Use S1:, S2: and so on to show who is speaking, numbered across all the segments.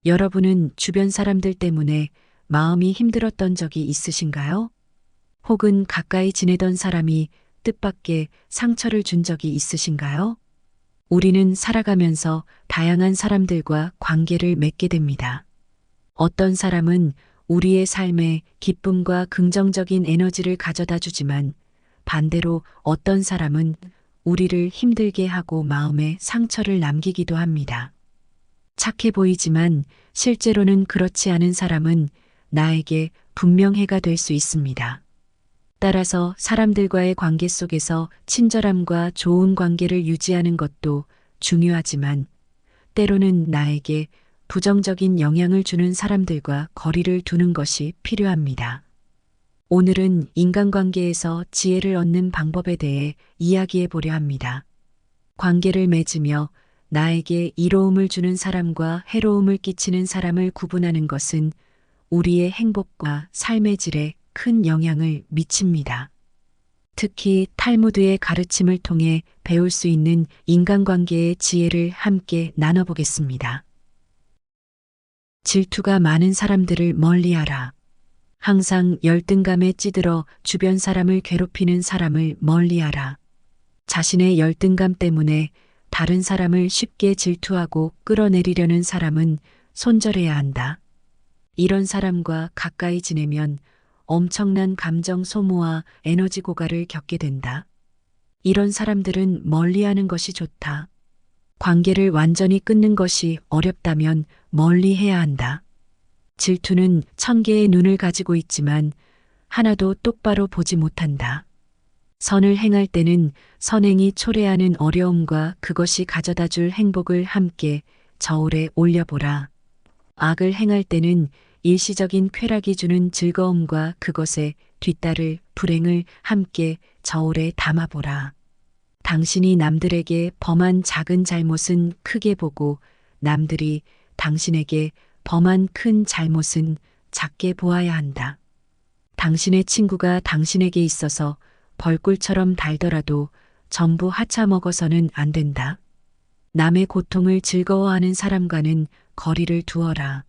S1: 여러분은 주변 사람들 때문에 마음이 힘들었던 적이 있으신가요? 혹은 가까이 지내던 사람이 뜻밖의 상처를 준 적이 있으신가요? 우리는 살아가면서 다양한 사람들과 관계를 맺게 됩니다. 어떤 사람은 우리의 삶에 기쁨과 긍정적인 에너지를 가져다 주지만 반대로 어떤 사람은 우리를 힘들게 하고 마음에 상처를 남기기도 합니다. 착해 보이지만 실제로는 그렇지 않은 사람은 나에게 분명 해가 될 수 있습니다. 따라서 사람들과의 관계 속에서 친절함과 좋은 관계를 유지하는 것도 중요하지만 때로는 나에게 부정적인 영향을 주는 사람들과 거리를 두는 것이 필요합니다. 오늘은 인간관계에서 지혜를 얻는 방법에 대해 이야기해 보려 합니다. 관계를 맺으며 나에게 이로움을 주는 사람과 해로움을 끼치는 사람을 구분하는 것은 우리의 행복과 삶의 질에 큰 영향을 미칩니다. 특히 탈무드의 가르침을 통해 배울 수 있는 인간관계의 지혜를 함께 나눠보겠습니다. 질투가 많은 사람들을 멀리하라. 항상 열등감에 찌들어 주변 사람을 괴롭히는 사람을 멀리하라. 자신의 열등감 때문에 다른 사람을 쉽게 질투하고 끌어내리려는 사람은 손절해야 한다. 이런 사람과 가까이 지내면 엄청난 감정 소모와 에너지 고갈을 겪게 된다. 이런 사람들은 멀리하는 것이 좋다. 관계를 완전히 끊는 것이 어렵다면 멀리해야 한다. 질투는 1000개의 눈을 가지고 있지만 하나도 똑바로 보지 못한다. 선을 행할 때는 선행이 초래하는 어려움과 그것이 가져다 줄 행복을 함께 저울에 올려보라. 악을 행할 때는 일시적인 쾌락이 주는 즐거움과 그것에 뒤따를 불행을 함께 저울에 담아보라. 당신이 남들에게 범한 작은 잘못은 크게 보고 남들이 당신에게 범한 큰 잘못은 작게 보아야 한다. 당신의 친구가 당신에게 있어서 벌꿀처럼 달더라도 전부 하차먹어서는 안 된다. 남의 고통을 즐거워하는 사람과는 거리를 두어라.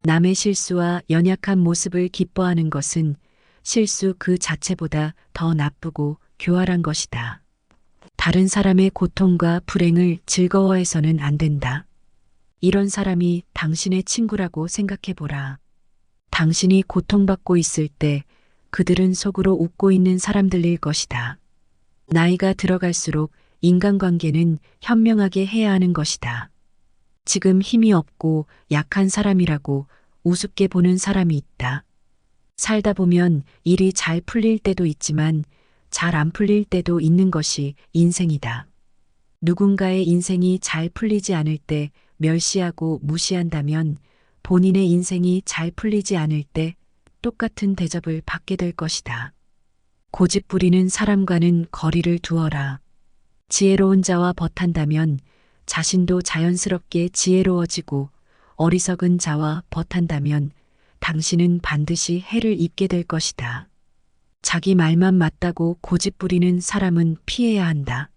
S1: 남의 실수와 연약한 모습을 기뻐하는 것은 실수 그 자체보다 더 나쁘고 교활한 것이다. 다른 사람의 고통과 불행을 즐거워해서는 안 된다. 이런 사람이 당신의 친구라고 생각해 보라. 당신이 고통받고 있을 때 그들은 속으로 웃고 있는 사람들일 것이다. 나이가 들어갈수록 인간관계는 현명하게 해야 하는 것이다. 지금 힘이 없고 약한 사람이라고 우습게 보는 사람이 있다. 살다 보면 일이 잘 풀릴 때도 있지만 잘 안 풀릴 때도 있는 것이 인생이다. 누군가의 인생이 잘 풀리지 않을 때 멸시하고 무시한다면 본인의 인생이 잘 풀리지 않을 때 똑같은 대접을 받게 될 것이다. 고집 부리는 사람과는 거리를 두어라. 지혜로운 자와 벗한다면 자신도 자연스럽게 지혜로워지고 어리석은 자와 벗한다면 당신은 반드시 해를 입게 될 것이다. 자기 말만 맞다고 고집 부리는 사람은 피해야 한다.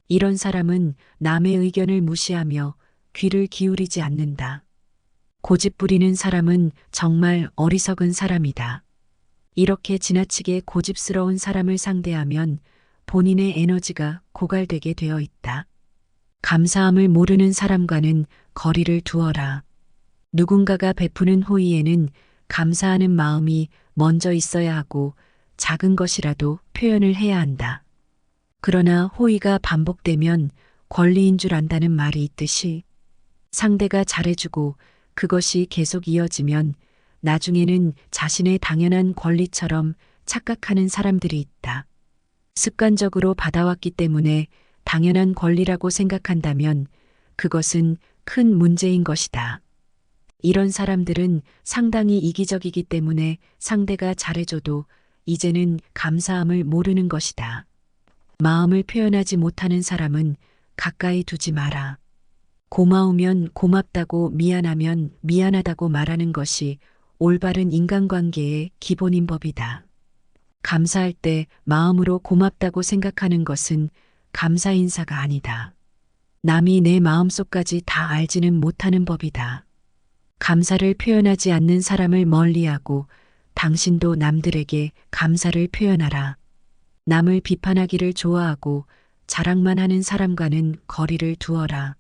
S1: 이런 사람은 남의 의견을 무시하며 귀를 기울이지 않는다. 고집 부리는 사람은 정말 어리석은 사람이다. 이렇게 지나치게 고집스러운 사람을 상대하면 본인의 에너지가 고갈되게 되어 있다. 감사함을 모르는 사람과는 거리를 두어라. 누군가가 베푸는 호의에는 감사하는 마음이 먼저 있어야 하고 작은 것이라도 표현을 해야 한다. 그러나 호의가 반복되면 권리인 줄 안다는 말이 있듯이 상대가 잘해주고 그것이 계속 이어지면 나중에는 자신의 당연한 권리처럼 착각하는 사람들이 있다. 습관적으로 받아왔기 때문에 당연한 권리라고 생각한다면 그것은 큰 문제인 것이다. 이런 사람들은 상당히 이기적이기 때문에 상대가 잘해줘도 이제는 감사함을 모르는 것이다. 마음을 표현하지 못하는 사람은 가까이 두지 마라. 고마우면 고맙다고 미안하면 미안하다고 말하는 것이 올바른 인간관계의 기본인 법이다. 감사할 때 마음으로 고맙다고 생각하는 것은 감사 인사가 아니다. 남이 내 마음속까지 다 알지는 못하는 법이다. 감사를 표현하지 않는 사람을 멀리하고 당신도 남들에게 감사를 표현하라. 남을 비판하기를 좋아하고 자랑만 하는 사람과는 거리를 두어라.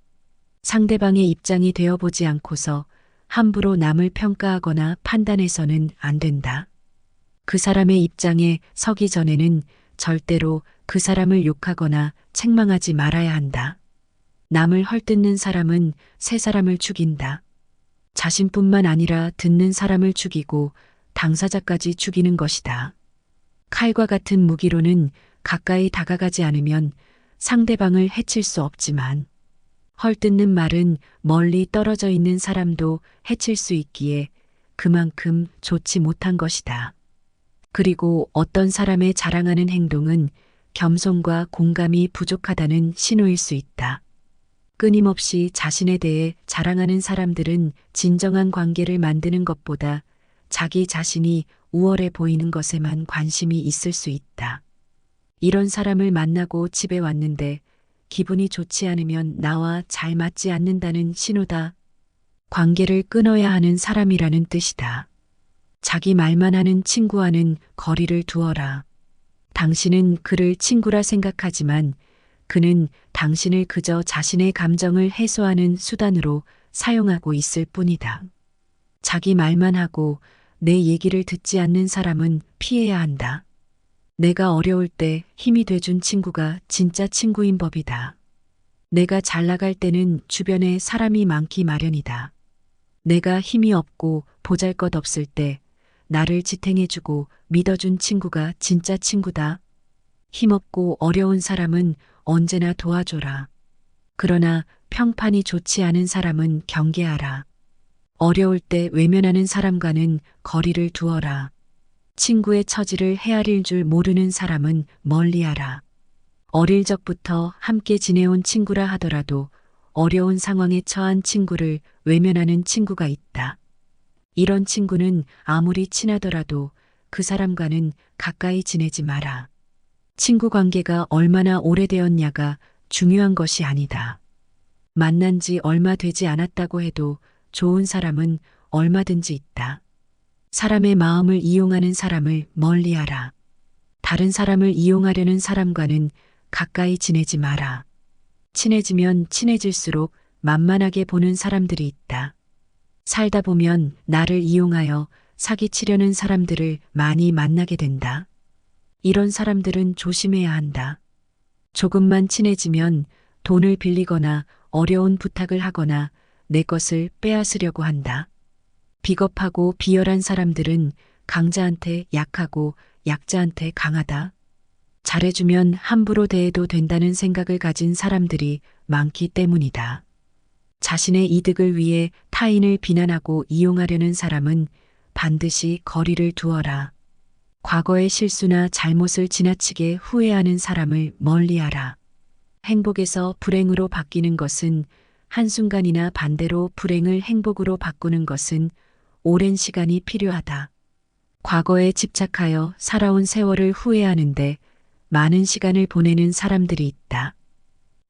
S1: 상대방의 입장이 되어보지 않고서 함부로 남을 평가하거나 판단해서는 안 된다. 그 사람의 입장에 서기 전에는 절대로 그 사람을 욕하거나 책망하지 말아야 한다. 남을 헐뜯는 사람은 새 사람을 죽인다. 자신뿐만 아니라 듣는 사람을 죽이고 당사자까지 죽이는 것이다. 칼과 같은 무기로는 가까이 다가가지 않으면 상대방을 해칠 수 없지만 헐뜯는 말은 멀리 떨어져 있는 사람도 해칠 수 있기에 그만큼 좋지 못한 것이다. 그리고 어떤 사람의 자랑하는 행동은 겸손과 공감이 부족하다는 신호일 수 있다. 끊임없이 자신에 대해 자랑하는 사람들은 진정한 관계를 만드는 것보다 자기 자신이 우월해 보이는 것에만 관심이 있을 수 있다. 이런 사람을 만나고 집에 왔는데 기분이 좋지 않으면 나와 잘 맞지 않는다는 신호다. 관계를 끊어야 하는 사람이라는 뜻이다. 자기 말만 하는 친구와는 거리를 두어라. 당신은 그를 친구라 생각하지만 그는 당신을 그저 자신의 감정을 해소하는 수단으로 사용하고 있을 뿐이다. 자기 말만 하고 내 얘기를 듣지 않는 사람은 피해야 한다. 내가 어려울 때 힘이 돼준 친구가 진짜 친구인 법이다. 내가 잘 나갈 때는 주변에 사람이 많기 마련이다. 내가 힘이 없고 보잘것없을 때 나를 지탱해주고 믿어준 친구가 진짜 친구다. 힘없고 어려운 사람은 언제나 도와줘라. 그러나 평판이 좋지 않은 사람은 경계하라. 어려울 때 외면하는 사람과는 거리를 두어라. 친구의 처지를 헤아릴 줄 모르는 사람은 멀리하라. 어릴 적부터 함께 지내온 친구라 하더라도 어려운 상황에 처한 친구를 외면하는 친구가 있다. 이런 친구는 아무리 친하더라도 그 사람과는 가까이 지내지 마라. 친구 관계가 얼마나 오래되었냐가 중요한 것이 아니다. 만난 지 얼마 되지 않았다고 해도 좋은 사람은 얼마든지 있다. 사람의 마음을 이용하는 사람을 멀리하라. 다른 사람을 이용하려는 사람과는 가까이 지내지 마라. 친해지면 친해질수록 만만하게 보는 사람들이 있다. 살다 보면 나를 이용하여 사기치려는 사람들을 많이 만나게 된다. 이런 사람들은 조심해야 한다. 조금만 친해지면 돈을 빌리거나 어려운 부탁을 하거나 내 것을 빼앗으려고 한다. 비겁하고 비열한 사람들은 강자한테 약하고 약자한테 강하다. 잘해주면 함부로 대해도 된다는 생각을 가진 사람들이 많기 때문이다. 자신의 이득을 위해 타인을 비난하고 이용하려는 사람은 반드시 거리를 두어라. 과거의 실수나 잘못을 지나치게 후회하는 사람을 멀리하라. 행복에서 불행으로 바뀌는 것은 한순간이나 반대로 불행을 행복으로 바꾸는 것은 오랜 시간이 필요하다. 과거에 집착하여 살아온 세월을 후회하는데 많은 시간을 보내는 사람들이 있다.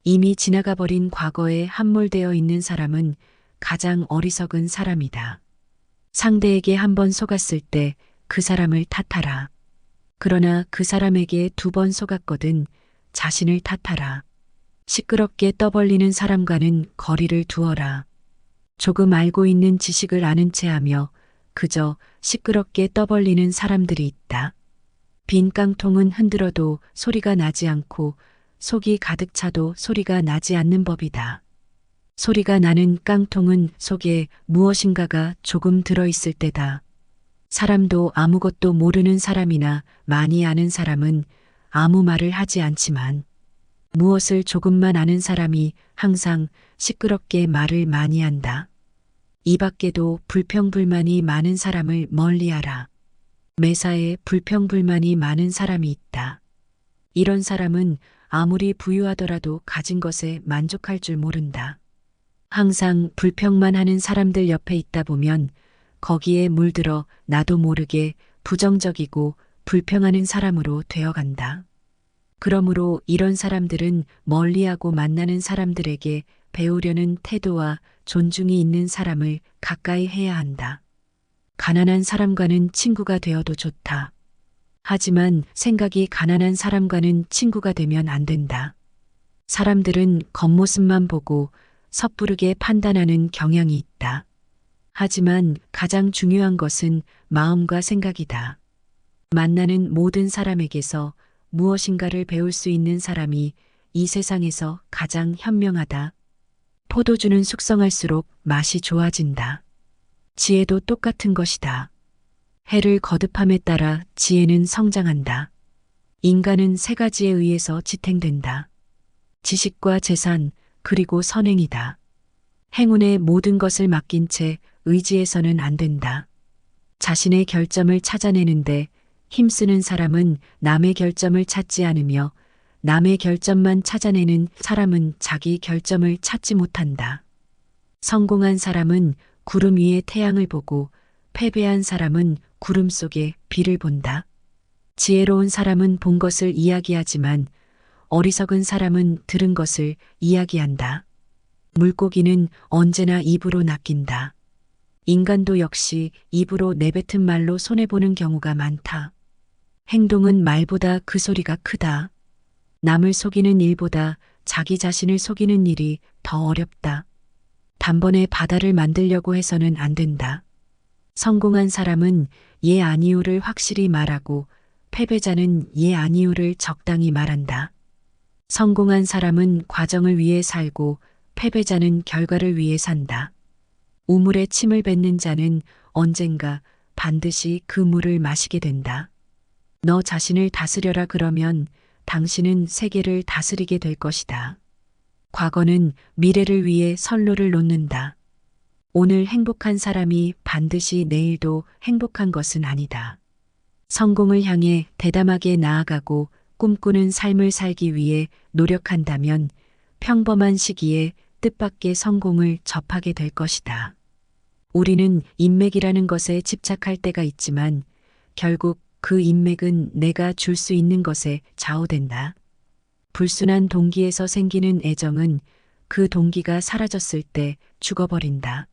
S1: 이미 지나가 버린 과거에 함몰되어 있는 사람은 가장 어리석은 사람이다. 상대에게 한번 속았을 때 그 사람을 탓하라. 그러나 그 사람에게 2번 속았거든 자신을 탓하라. 시끄럽게 떠벌리는 사람과는 거리를 두어라. 조금 알고 있는 지식을 아는 채 하며 그저 시끄럽게 떠벌리는 사람들이 있다. 빈 깡통은 흔들어도 소리가 나지 않고 속이 가득 차도 소리가 나지 않는 법이다. 소리가 나는 깡통은 속에 무엇인가가 조금 들어있을 때다. 사람도 아무것도 모르는 사람이나 많이 아는 사람은 아무 말을 하지 않지만 무엇을 조금만 아는 사람이 항상 시끄럽게 말을 많이 한다. 이 밖에도 불평불만이 많은 사람을 멀리하라. 매사에 불평불만이 많은 사람이 있다. 이런 사람은 아무리 부유하더라도 가진 것에 만족할 줄 모른다. 항상 불평만 하는 사람들 옆에 있다 보면 거기에 물들어 나도 모르게 부정적이고 불평하는 사람으로 되어간다. 그러므로 이런 사람들은 멀리하고 만나는 사람들에게 배우려는 태도와 존중이 있는 사람을 가까이 해야 한다. 가난한 사람과는 친구가 되어도 좋다. 하지만 생각이 가난한 사람과는 친구가 되면 안 된다. 사람들은 겉모습만 보고 섣부르게 판단하는 경향이 있다. 하지만 가장 중요한 것은 마음과 생각이다. 만나는 모든 사람에게서 무엇인가를 배울 수 있는 사람이 이 세상에서 가장 현명하다. 포도주는 숙성할수록 맛이 좋아진다. 지혜도 똑같은 것이다. 해를 거듭함에 따라 지혜는 성장한다. 인간은 세 가지에 의해서 지탱된다. 지식과 재산, 그리고 선행이다. 행운의 모든 것을 맡긴 채 의지해서는 안 된다. 자신의 결점을 찾아내는데 힘쓰는 사람은 남의 결점을 찾지 않으며 남의 결점만 찾아내는 사람은 자기 결점을 찾지 못한다. 성공한 사람은 구름 위에 태양을 보고 패배한 사람은 구름 속에 비를 본다. 지혜로운 사람은 본 것을 이야기하지만 어리석은 사람은 들은 것을 이야기한다. 물고기는 언제나 입으로 낚인다. 인간도 역시 입으로 내뱉은 말로 손해보는 경우가 많다. 행동은 말보다 그 소리가 크다. 남을 속이는 일보다 자기 자신을 속이는 일이 더 어렵다. 단번에 바다를 만들려고 해서는 안 된다. 성공한 사람은 예 아니요를 확실히 말하고 패배자는 예 아니요를 적당히 말한다. 성공한 사람은 과정을 위해 살고 패배자는 결과를 위해 산다. 우물에 침을 뱉는 자는 언젠가 반드시 그 물을 마시게 된다. 너 자신을 다스려라 그러면 당신은 세계를 다스리게 될 것이다. 과거는 미래를 위해 선로를 놓는다. 오늘 행복한 사람이 반드시 내일도 행복한 것은 아니다. 성공을 향해 대담하게 나아가고 꿈꾸는 삶을 살기 위해 노력한다면 평범한 시기에 뜻밖의 성공을 접하게 될 것이다. 우리는 인맥이라는 것에 집착할 때가 있지만 결국 그 인맥은 내가 줄 수 있는 것에 좌우된다. 불순한 동기에서 생기는 애정은 그 동기가 사라졌을 때 죽어버린다.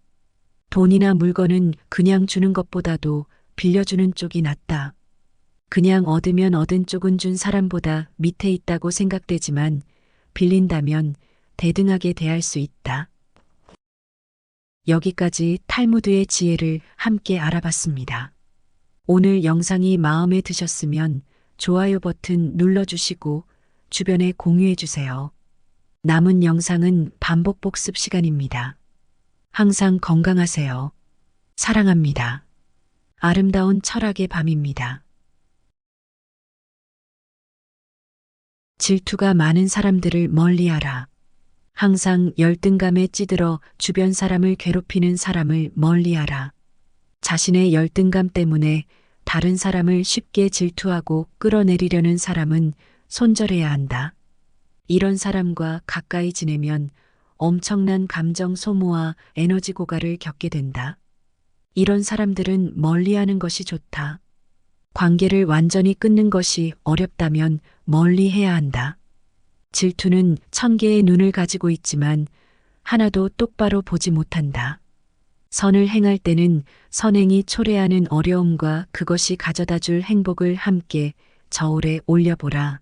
S1: 돈이나 물건은 그냥 주는 것보다도 빌려주는 쪽이 낫다. 그냥 얻으면 얻은 쪽은 준 사람보다 밑에 있다고 생각되지만 빌린다면 대등하게 대할 수 있다. 여기까지 탈무드의 지혜를 함께 알아봤습니다. 오늘 영상이 마음에 드셨으면 좋아요 버튼 눌러주시고 주변에 공유해주세요. 남은 영상은 반복 복습 시간입니다. 항상 건강하세요. 사랑합니다. 아름다운 철학의 밤입니다. 질투가 많은 사람들을 멀리하라. 항상 열등감에 찌들어 주변 사람을 괴롭히는 사람을 멀리하라. 자신의 열등감 때문에 다른 사람을 쉽게 질투하고 끌어내리려는 사람은 손절해야 한다. 이런 사람과 가까이 지내면 엄청난 감정 소모와 에너지 고갈을 겪게 된다. 이런 사람들은 멀리하는 것이 좋다. 관계를 완전히 끊는 것이 어렵다면 멀리해야 한다. 질투는 1000개의 눈을 가지고 있지만 하나도 똑바로 보지 못한다. 선을 행할 때는 선행이 초래하는 어려움과 그것이 가져다 줄 행복을 함께 저울에 올려보라.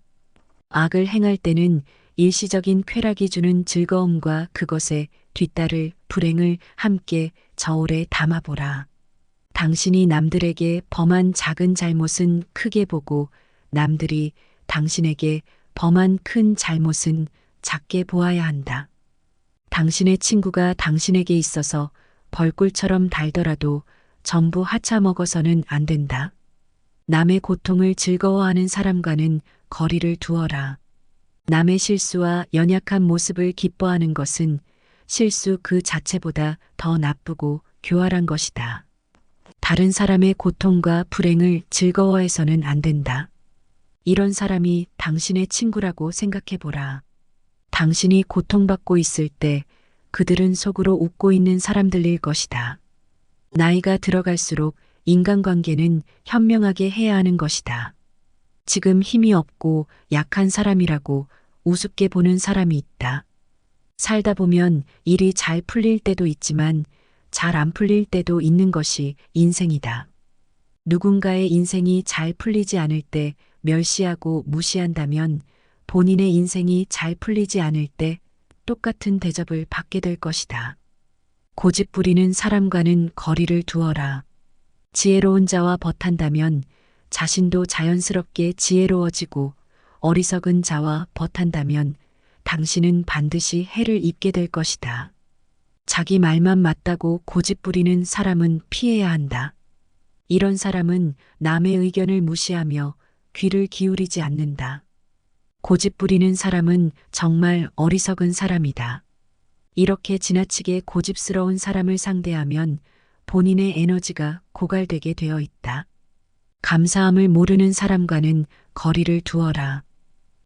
S1: 악을 행할 때는 일시적인 쾌락이 주는 즐거움과 그것에 뒤따를 불행을 함께 저울에 담아보라. 당신이 남들에게 범한 작은 잘못은 크게 보고 남들이 당신에게 범한 큰 잘못은 작게 보아야 한다. 당신의 친구가 당신에게 있어서 벌꿀처럼 달더라도 전부 하차 먹어서는 안 된다. 남의 고통을 즐거워하는 사람과는 거리를 두어라. 남의 실수와 연약한 모습을 기뻐하는 것은 실수 그 자체보다 더 나쁘고 교활한 것이다. 다른 사람의 고통과 불행을 즐거워해서는 안 된다. 이런 사람이 당신의 친구라고 생각해보라. 당신이 고통받고 있을 때 그들은 속으로 웃고 있는 사람들일 것이다. 나이가 들어갈수록 인간관계는 현명하게 해야 하는 것이다. 지금 힘이 없고 약한 사람이라고 우습게 보는 사람이 있다. 살다 보면 일이 잘 풀릴 때도 있지만 잘 안 풀릴 때도 있는 것이 인생이다. 누군가의 인생이 잘 풀리지 않을 때 멸시하고 무시한다면 본인의 인생이 잘 풀리지 않을 때 똑같은 대접을 받게 될 것이다. 고집 부리는 사람과는 거리를 두어라. 지혜로운 자와 벗한다면 자신도 자연스럽게 지혜로워지고 어리석은 자와 벗한다면 당신은 반드시 해를 입게 될 것이다. 자기 말만 맞다고 고집 부리는 사람은 피해야 한다. 이런 사람은 남의 의견을 무시하며 귀를 기울이지 않는다. 고집 부리는 사람은 정말 어리석은 사람이다. 이렇게 지나치게 고집스러운 사람을 상대하면 본인의 에너지가 고갈되게 되어 있다. 감사함을 모르는 사람과는 거리를 두어라.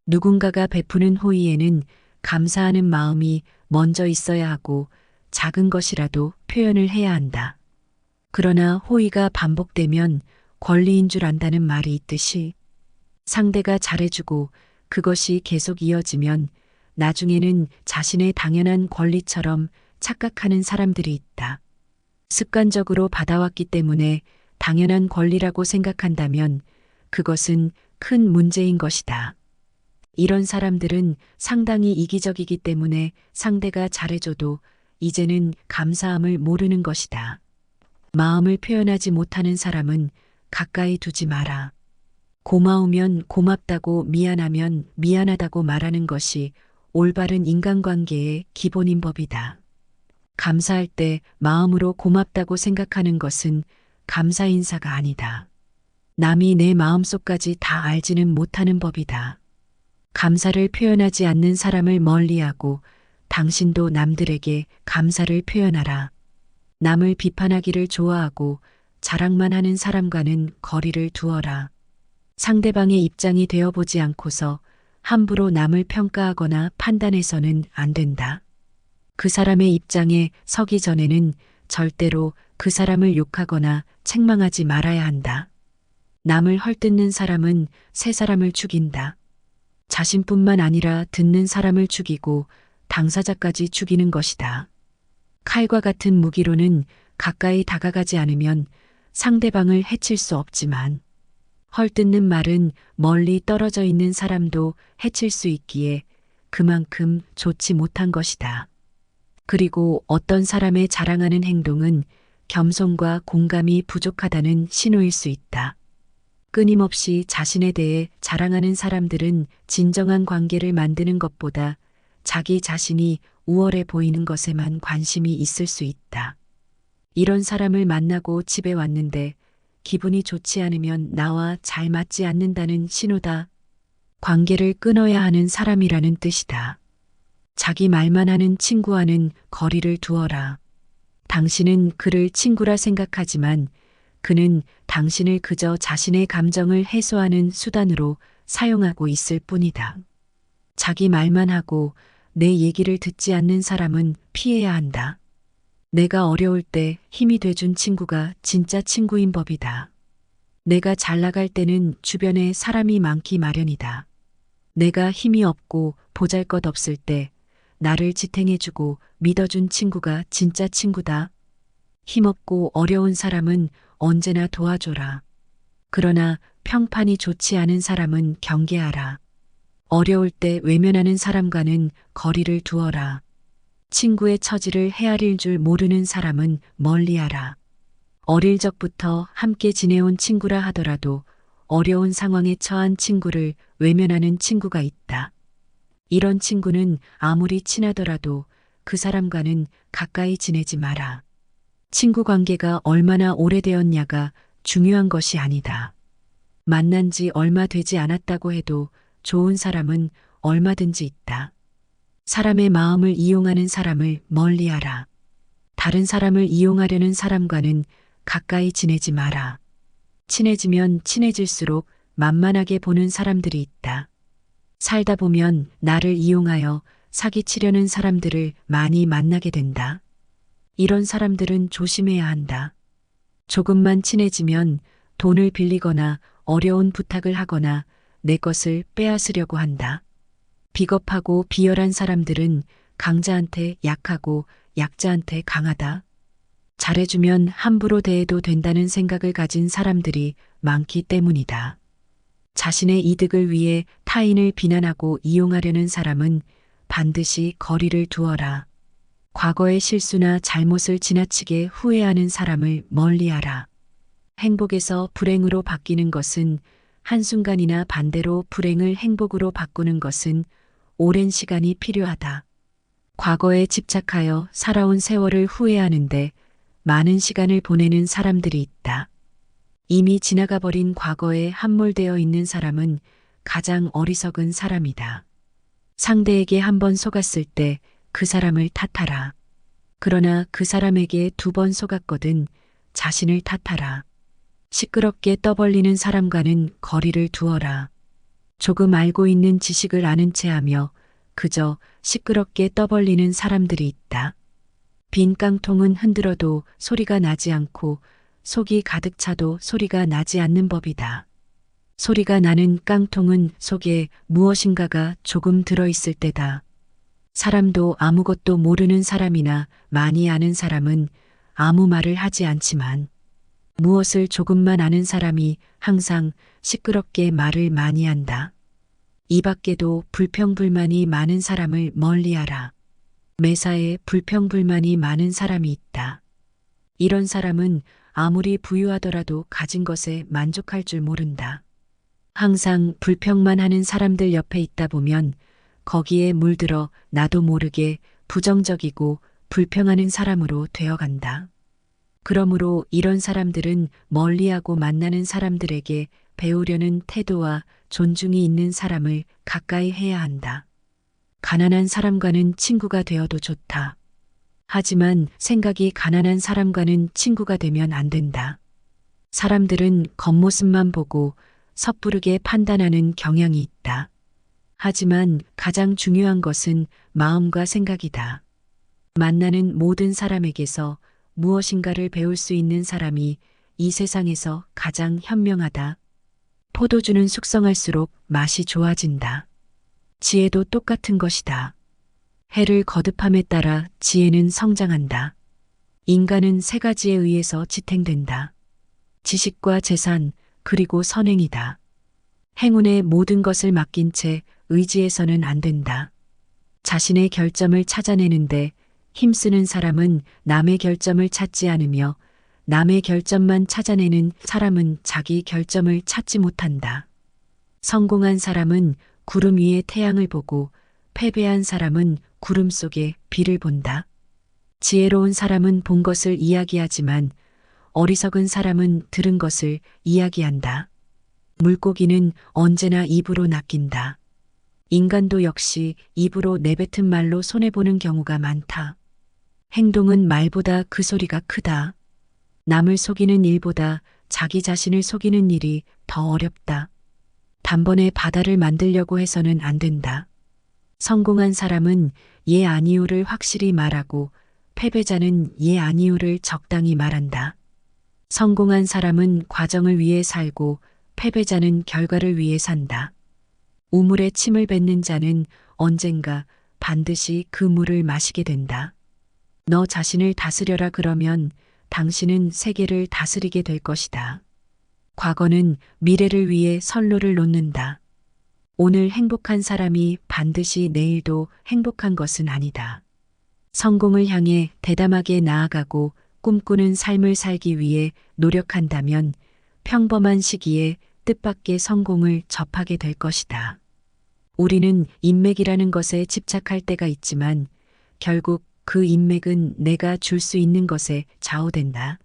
S1: 누군가가 베푸는 호의에는 감사하는 마음이 먼저 있어야 하고 작은 것이라도 표현을 해야 한다. 그러나 호의가 반복되면 권리인 줄 안다는 말이 있듯이 상대가 잘해주고 그것이 계속 이어지면 나중에는 자신의 당연한 권리처럼 착각하는 사람들이 있다. 습관적으로 받아왔기 때문에 당연한 권리라고 생각한다면 그것은 큰 문제인 것이다. 이런 사람들은 상당히 이기적이기 때문에 상대가 잘해줘도 이제는 감사함을 모르는 것이다. 마음을 표현하지 못하는 사람은 가까이 두지 마라. 고마우면 고맙다고 미안하면 미안하다고 말하는 것이 올바른 인간관계의 기본인 법이다. 감사할 때 마음으로 고맙다고 생각하는 것은 감사 인사가 아니다. 남이 내 마음속까지 다 알지는 못하는 법이다. 감사를 표현하지 않는 사람을 멀리하고 당신도 남들에게 감사를 표현하라. 남을 비판하기를 좋아하고 자랑만 하는 사람과는 거리를 두어라. 상대방의 입장이 되어보지 않고서 함부로 남을 평가하거나 판단해서는 안 된다. 그 사람의 입장에 서기 전에는 절대로 그 사람을 욕하거나 책망하지 말아야 한다. 남을 헐뜯는 사람은 새 사람을 죽인다. 자신뿐만 아니라 듣는 사람을 죽이고 당사자까지 죽이는 것이다. 칼과 같은 무기로는 가까이 다가가지 않으면 상대방을 해칠 수 없지만 헐뜯는 말은 멀리 떨어져 있는 사람도 해칠 수 있기에 그만큼 좋지 못한 것이다. 그리고 어떤 사람의 자랑하는 행동은 겸손과 공감이 부족하다는 신호일 수 있다. 끊임없이 자신에 대해 자랑하는 사람들은 진정한 관계를 만드는 것보다 자기 자신이 우월해 보이는 것에만 관심이 있을 수 있다. 이런 사람을 만나고 집에 왔는데 기분이 좋지 않으면 나와 잘 맞지 않는다는 신호다. 관계를 끊어야 하는 사람이라는 뜻이다. 자기 말만 하는 친구와는 거리를 두어라. 당신은 그를 친구라 생각하지만 그는 당신을 그저 자신의 감정을 해소하는 수단으로 사용하고 있을 뿐이다. 자기 말만 하고 내 얘기를 듣지 않는 사람은 피해야 한다. 내가 어려울 때 힘이 돼준 친구가 진짜 친구인 법이다. 내가 잘 나갈 때는 주변에 사람이 많기 마련이다. 내가 힘이 없고 보잘것없을 때 나를 지탱해주고 믿어준 친구가 진짜 친구다. 힘없고 어려운 사람은 언제나 도와줘라. 그러나 평판이 좋지 않은 사람은 경계하라. 어려울 때 외면하는 사람과는 거리를 두어라. 친구의 처지를 헤아릴 줄 모르는 사람은 멀리하라. 어릴 적부터 함께 지내온 친구라 하더라도 어려운 상황에 처한 친구를 외면하는 친구가 있다. 이런 친구는 아무리 친하더라도 그 사람과는 가까이 지내지 마라. 친구 관계가 얼마나 오래되었냐가 중요한 것이 아니다. 만난 지 얼마 되지 않았다고 해도 좋은 사람은 얼마든지 있다. 사람의 마음을 이용하는 사람을 멀리하라. 다른 사람을 이용하려는 사람과는 가까이 지내지 마라. 친해지면 친해질수록 만만하게 보는 사람들이 있다. 살다 보면 나를 이용하여 사기치려는 사람들을 많이 만나게 된다. 이런 사람들은 조심해야 한다. 조금만 친해지면 돈을 빌리거나 어려운 부탁을 하거나 내 것을 빼앗으려고 한다. 비겁하고 비열한 사람들은 강자한테 약하고 약자한테 강하다. 잘해주면 함부로 대해도 된다는 생각을 가진 사람들이 많기 때문이다. 자신의 이득을 위해 타인을 비난하고 이용하려는 사람은 반드시 거리를 두어라. 과거의 실수나 잘못을 지나치게 후회하는 사람을 멀리하라. 행복에서 불행으로 바뀌는 것은 한순간이나 반대로 불행을 행복으로 바꾸는 것은 오랜 시간이 필요하다. 과거에 집착하여 살아온 세월을 후회하는데 많은 시간을 보내는 사람들이 있다. 이미 지나가 버린 과거에 함몰되어 있는 사람은 가장 어리석은 사람이다. 상대에게 한 번 속았을 때 그 사람을 탓하라. 그러나 그 사람에게 2번 속았거든 자신을 탓하라. 시끄럽게 떠벌리는 사람과는 거리를 두어라. 조금 알고 있는 지식을 아는 채 하며 그저 시끄럽게 떠벌리는 사람들이 있다. 빈 깡통은 흔들어도 소리가 나지 않고 속이 가득 차도 소리가 나지 않는 법이다. 소리가 나는 깡통은 속에 무엇인가가 조금 들어있을 때다. 사람도 아무것도 모르는 사람이나 많이 아는 사람은 아무 말을 하지 않지만 무엇을 조금만 아는 사람이 항상 시끄럽게 말을 많이 한다. 이 밖에도 불평불만이 많은 사람을 멀리하라. 매사에 불평불만이 많은 사람이 있다. 이런 사람은 아무리 부유하더라도 가진 것에 만족할 줄 모른다. 항상 불평만 하는 사람들 옆에 있다 보면 거기에 물들어 나도 모르게 부정적이고 불평하는 사람으로 되어간다. 그러므로 이런 사람들은 멀리하고 만나는 사람들에게 배우려는 태도와 존중이 있는 사람을 가까이 해야 한다. 가난한 사람과는 친구가 되어도 좋다. 하지만 생각이 가난한 사람과는 친구가 되면 안 된다. 사람들은 겉모습만 보고 섣부르게 판단하는 경향이 있다. 하지만 가장 중요한 것은 마음과 생각이다. 만나는 모든 사람에게서 무엇인가를 배울 수 있는 사람이 이 세상에서 가장 현명하다. 포도주는 숙성할수록 맛이 좋아진다. 지혜도 똑같은 것이다. 해를 거듭함에 따라 지혜는 성장한다. 인간은 3가지에 의해서 지탱된다. 지식과 재산, 그리고 선행이다. 행운의 모든 것을 맡긴 채 의지해서는 안 된다. 자신의 결점을 찾아내는데 힘쓰는 사람은 남의 결점을 찾지 않으며 남의 결점만 찾아내는 사람은 자기 결점을 찾지 못한다. 성공한 사람은 구름 위에 태양을 보고 패배한 사람은 구름 속에 비를 본다. 지혜로운 사람은 본 것을 이야기하지만 어리석은 사람은 들은 것을 이야기한다. 물고기는 언제나 입으로 낚인다. 인간도 역시 입으로 내뱉은 말로 손해보는 경우가 많다. 행동은 말보다 그 소리가 크다. 남을 속이는 일보다 자기 자신을 속이는 일이 더 어렵다. 단번에 바다를 만들려고 해서는 안 된다. 성공한 사람은 예 아니오를 확실히 말하고 패배자는 예 아니오를 적당히 말한다. 성공한 사람은 과정을 위해 살고 패배자는 결과를 위해 산다. 우물에 침을 뱉는 자는 언젠가 반드시 그 물을 마시게 된다. 너 자신을 다스려라 그러면 당신은 세계를 다스리게 될 것이다. 과거는 미래를 위해 선로를 놓는다. 오늘 행복한 사람이 반드시 내일도 행복한 것은 아니다. 성공을 향해 대담하게 나아가고 꿈꾸는 삶을 살기 위해 노력한다면 평범한 시기에 뜻밖의 성공을 접하게 될 것이다. 우리는 인맥이라는 것에 집착할 때가 있지만 결국 그 인맥은 내가 줄 수 있는 것에 좌우된다.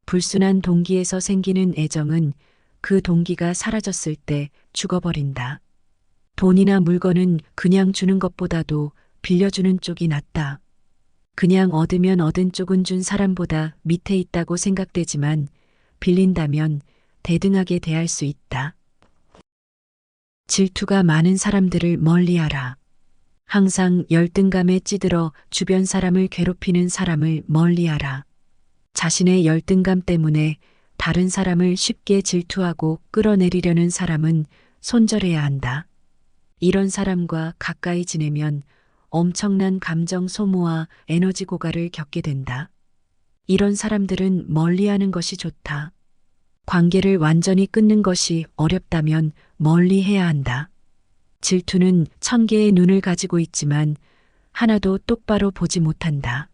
S1: 불순한 동기에서 생기는 애정은 그 동기가 사라졌을 때 죽어버린다. 돈이나 물건은 그냥 주는 것보다도 빌려주는 쪽이 낫다. 그냥 얻으면 얻은 쪽은 준 사람보다 밑에 있다고 생각되지만 빌린다면 대등하게 대할 수 있다. 질투가 많은 사람들을 멀리하라. 항상 열등감에 찌들어 주변 사람을 괴롭히는 사람을 멀리하라. 자신의 열등감 때문에 다른 사람을 쉽게 질투하고 끌어내리려는 사람은 손절해야 한다. 이런 사람과 가까이 지내면 엄청난 감정 소모와 에너지 고갈을 겪게 된다. 이런 사람들은 멀리하는 것이 좋다. 관계를 완전히 끊는 것이 어렵다면 멀리해야 한다. 질투는 1000개의 눈을 가지고 있지만 하나도 똑바로 보지 못한다.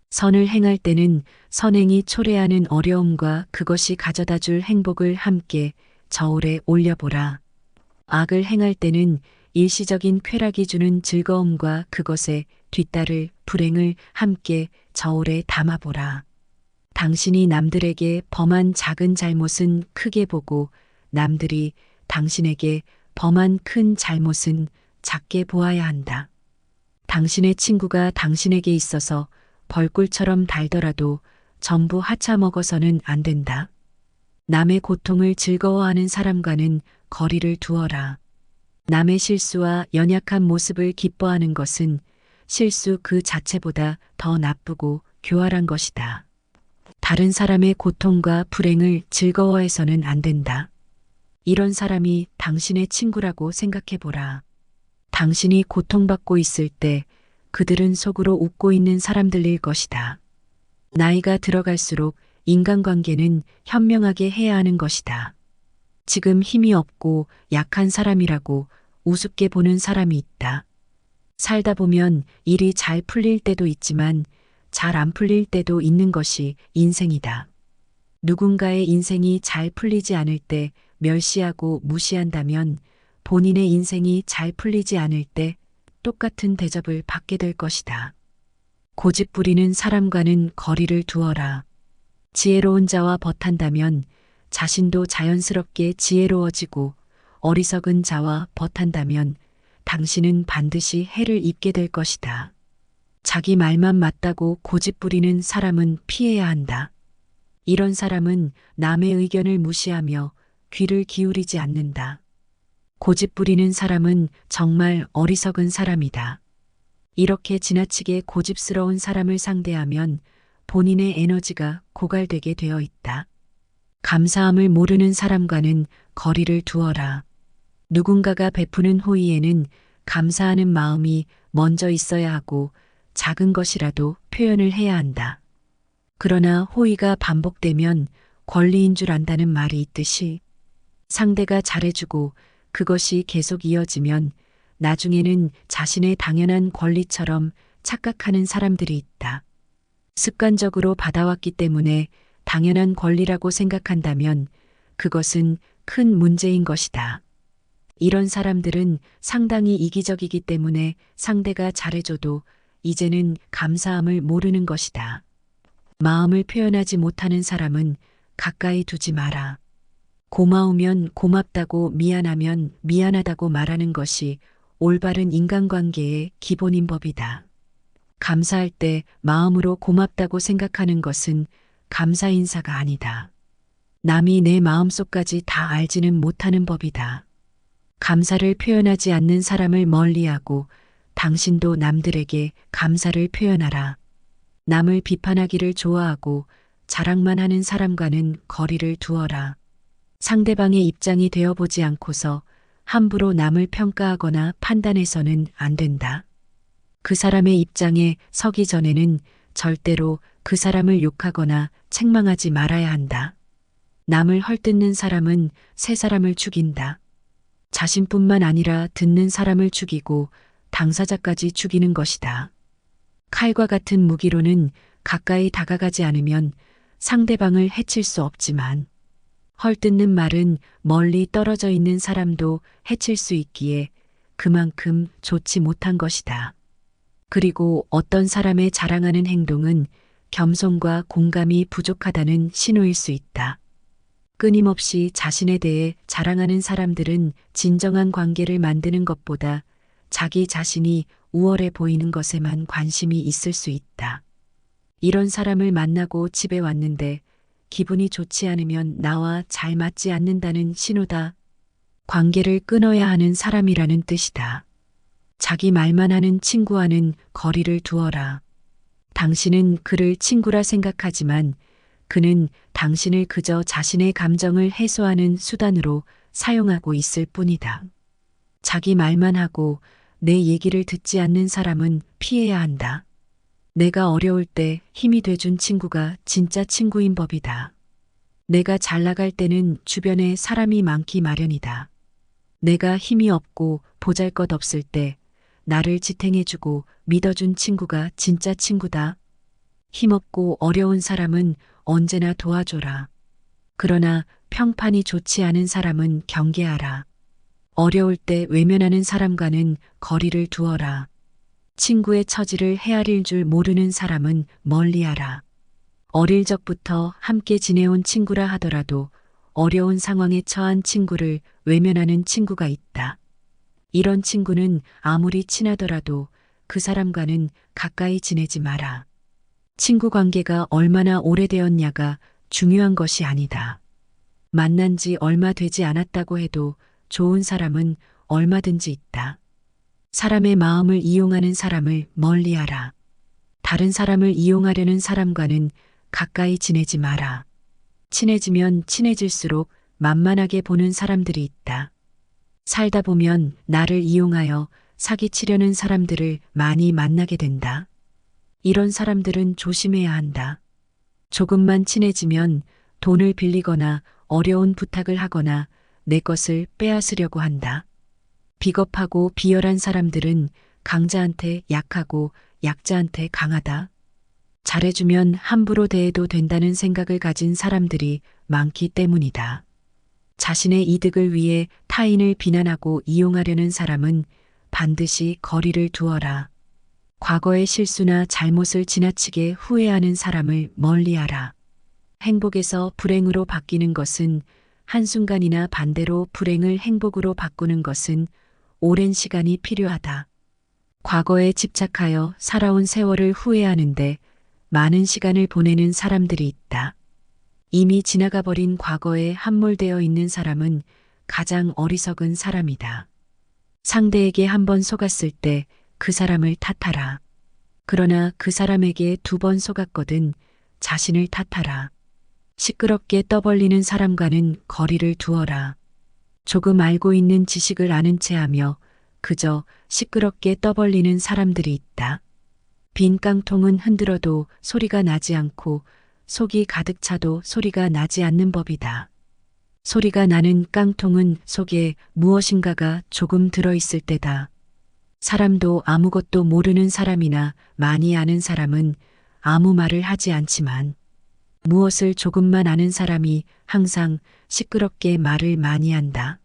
S1: 선을 행할 때는 선행이 초래하는 어려움과 그것이 가져다 줄 행복을 함께 저울에 올려보라. 악을 행할 때는 일시적인 쾌락이 주는 즐거움과 그것에 뒤따를 불행을 함께 저울에 담아보라. 당신이 남들에게 범한 작은 잘못은 크게 보고 남들이 당신에게 범한 큰 잘못은 작게 보아야 한다. 당신의 친구가 당신에게 있어서 벌꿀처럼 달더라도 전부 하차먹어서는 안 된다. 남의 고통을 즐거워하는 사람과는 거리를 두어라. 남의 실수와 연약한 모습을 기뻐하는 것은 실수 그 자체보다 더 나쁘고 교활한 것이다. 다른 사람의 고통과 불행을 즐거워해서는 안 된다. 이런 사람이 당신의 친구라고 생각해 보라. 당신이 고통받고 있을 때 그들은 속으로 웃고 있는 사람들일 것이다. 나이가 들어갈수록 인간관계는 현명하게 해야 하는 것이다. 지금 힘이 없고 약한 사람이라고 우습게 보는 사람이 있다. 살다 보면 일이 잘 풀릴 때도 있지만 잘 안 풀릴 때도 있는 것이 인생이다. 누군가의 인생이 잘 풀리지 않을 때 멸시하고 무시한다면 본인의 인생이 잘 풀리지 않을 때 똑같은 대접을 받게 될 것이다. 고집 부리는 사람과는 거리를 두어라. 지혜로운 자와 벗한다면 자신도 자연스럽게 지혜로워지고 어리석은 자와 벗한다면 당신은 반드시 해를 입게 될 것이다. 자기 말만 맞다고 고집 부리는 사람은 피해야 한다. 이런 사람은 남의 의견을 무시하며 귀를 기울이지 않는다. 고집 부리는 사람은 정말 어리석은 사람이다. 이렇게 지나치게 고집스러운 사람을 상대하면 본인의 에너지가 고갈되게 되어 있다. 감사함을 모르는 사람과는 거리를 두어라. 누군가가 베푸는 호의에는 감사하는 마음이 먼저 있어야 하고 작은 것이라도 표현을 해야 한다. 그러나 호의가 반복되면 권리인 줄 안다는 말이 있듯이 상대가 잘해주고 그것이 계속 이어지면 나중에는 자신의 당연한 권리처럼 착각하는 사람들이 있다. 습관적으로 받아왔기 때문에 당연한 권리라고 생각한다면 그것은 큰 문제인 것이다. 이런 사람들은 상당히 이기적이기 때문에 상대가 잘해줘도 이제는 감사함을 모르는 것이다. 마음을 표현하지 못하는 사람은 가까이 두지 마라. 고마우면 고맙다고 미안하면 미안하다고 말하는 것이 올바른 인간관계의 기본인 법이다. 감사할 때 마음으로 고맙다고 생각하는 것은 감사 인사가 아니다. 남이 내 마음속까지 다 알지는 못하는 법이다. 감사를 표현하지 않는 사람을 멀리하고 당신도 남들에게 감사를 표현하라. 남을 비판하기를 좋아하고 자랑만 하는 사람과는 거리를 두어라. 상대방의 입장이 되어보지 않고서 함부로 남을 평가하거나 판단해서는 안 된다. 그 사람의 입장에 서기 전에는 절대로 그 사람을 욕하거나 책망하지 말아야 한다. 남을 헐뜯는 사람은 새 사람을 죽인다. 자신뿐만 아니라 듣는 사람을 죽이고 당사자까지 죽이는 것이다. 칼과 같은 무기로는 가까이 다가가지 않으면 상대방을 해칠 수 없지만 헐뜯는 말은 멀리 떨어져 있는 사람도 해칠 수 있기에 그만큼 좋지 못한 것이다. 그리고 어떤 사람의 자랑하는 행동은 겸손과 공감이 부족하다는 신호일 수 있다. 끊임없이 자신에 대해 자랑하는 사람들은 진정한 관계를 만드는 것보다 자기 자신이 우월해 보이는 것에만 관심이 있을 수 있다. 이런 사람을 만나고 집에 왔는데 기분이 좋지 않으면 나와 잘 맞지 않는다는 신호다. 관계를 끊어야 하는 사람이라는 뜻이다. 자기 말만 하는 친구와는 거리를 두어라. 당신은 그를 친구라 생각하지만 그는 당신을 그저 자신의 감정을 해소하는 수단으로 사용하고 있을 뿐이다. 자기 말만 하고 내 얘기를 듣지 않는 사람은 피해야 한다. 내가 어려울 때 힘이 돼준 친구가 진짜 친구인 법이다. 내가 잘 나갈 때는 주변에 사람이 많기 마련이다. 내가 힘이 없고 보잘것없을 때 나를 지탱해주고 믿어준 친구가 진짜 친구다. 힘없고 어려운 사람은 언제나 도와줘라. 그러나 평판이 좋지 않은 사람은 경계하라. 어려울 때 외면하는 사람과는 거리를 두어라. 친구의 처지를 헤아릴 줄 모르는 사람은 멀리하라. 어릴 적부터 함께 지내온 친구라 하더라도 어려운 상황에 처한 친구를 외면하는 친구가 있다. 이런 친구는 아무리 친하더라도 그 사람과는 가까이 지내지 마라. 친구 관계가 얼마나 오래되었냐가 중요한 것이 아니다. 만난 지 얼마 되지 않았다고 해도 좋은 사람은 얼마든지 있다. 사람의 마음을 이용하는 사람을 멀리하라. 다른 사람을 이용하려는 사람과는 가까이 지내지 마라. 친해지면 친해질수록 만만하게 보는 사람들이 있다. 살다 보면 나를 이용하여 사기치려는 사람들을 많이 만나게 된다. 이런 사람들은 조심해야 한다. 조금만 친해지면 돈을 빌리거나 어려운 부탁을 하거나 내 것을 빼앗으려고 한다. 비겁하고 비열한 사람들은 강자한테 약하고 약자한테 강하다. 잘해주면 함부로 대해도 된다는 생각을 가진 사람들이 많기 때문이다. 자신의 이득을 위해 타인을 비난하고 이용하려는 사람은 반드시 거리를 두어라. 과거의 실수나 잘못을 지나치게 후회하는 사람을 멀리하라. 행복에서 불행으로 바뀌는 것은 한순간이나 반대로 불행을 행복으로 바꾸는 것은 오랜 시간이 필요하다. 과거에 집착하여 살아온 세월을 후회하는데 많은 시간을 보내는 사람들이 있다. 이미 지나가 버린 과거에 함몰되어 있는 사람은 가장 어리석은 사람이다. 상대에게 한번 속았을 때 그 사람을 탓하라. 그러나 그 사람에게 2번 속았거든 자신을 탓하라. 시끄럽게 떠벌리는 사람과는 거리를 두어라. 조금 알고 있는 지식을 아는 채 하며 그저 시끄럽게 떠벌리는 사람들이 있다. 빈 깡통은 흔들어도 소리가 나지 않고 속이 가득 차도 소리가 나지 않는 법이다. 소리가 나는 깡통은 속에 무엇인가가 조금 들어있을 때다. 사람도 아무것도 모르는 사람이나 많이 아는 사람은 아무 말을 하지 않지만 무엇을 조금만 아는 사람이 항상 시끄럽게 말을 많이 한다.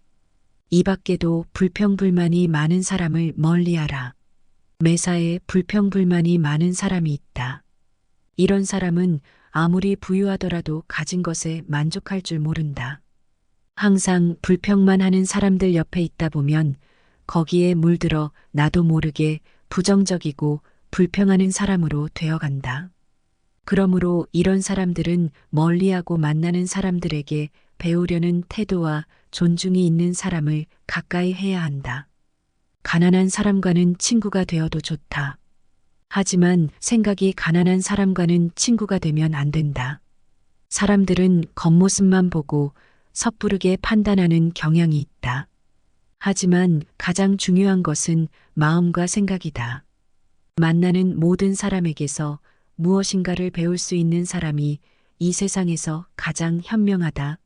S1: 이 밖에도 불평불만이 많은 사람을 멀리하라. 매사에 불평불만이 많은 사람이 있다. 이런 사람은 아무리 부유하더라도 가진 것에 만족할 줄 모른다. 항상 불평만 하는 사람들 옆에 있다 보면 거기에 물들어 나도 모르게 부정적이고 불평하는 사람으로 되어간다. 그러므로 이런 사람들은 멀리하고 만나는 사람들에게 배우려는 태도와 존중이 있는 사람을 가까이 해야 한다. 가난한 사람과는 친구가 되어도 좋다. 하지만 생각이 가난한 사람과는 친구가 되면 안 된다. 사람들은 겉모습만 보고 섣부르게 판단하는 경향이 있다. 하지만 가장 중요한 것은 마음과 생각이다. 만나는 모든 사람에게서 무엇인가를 배울 수 있는 사람이 이 세상에서 가장 현명하다.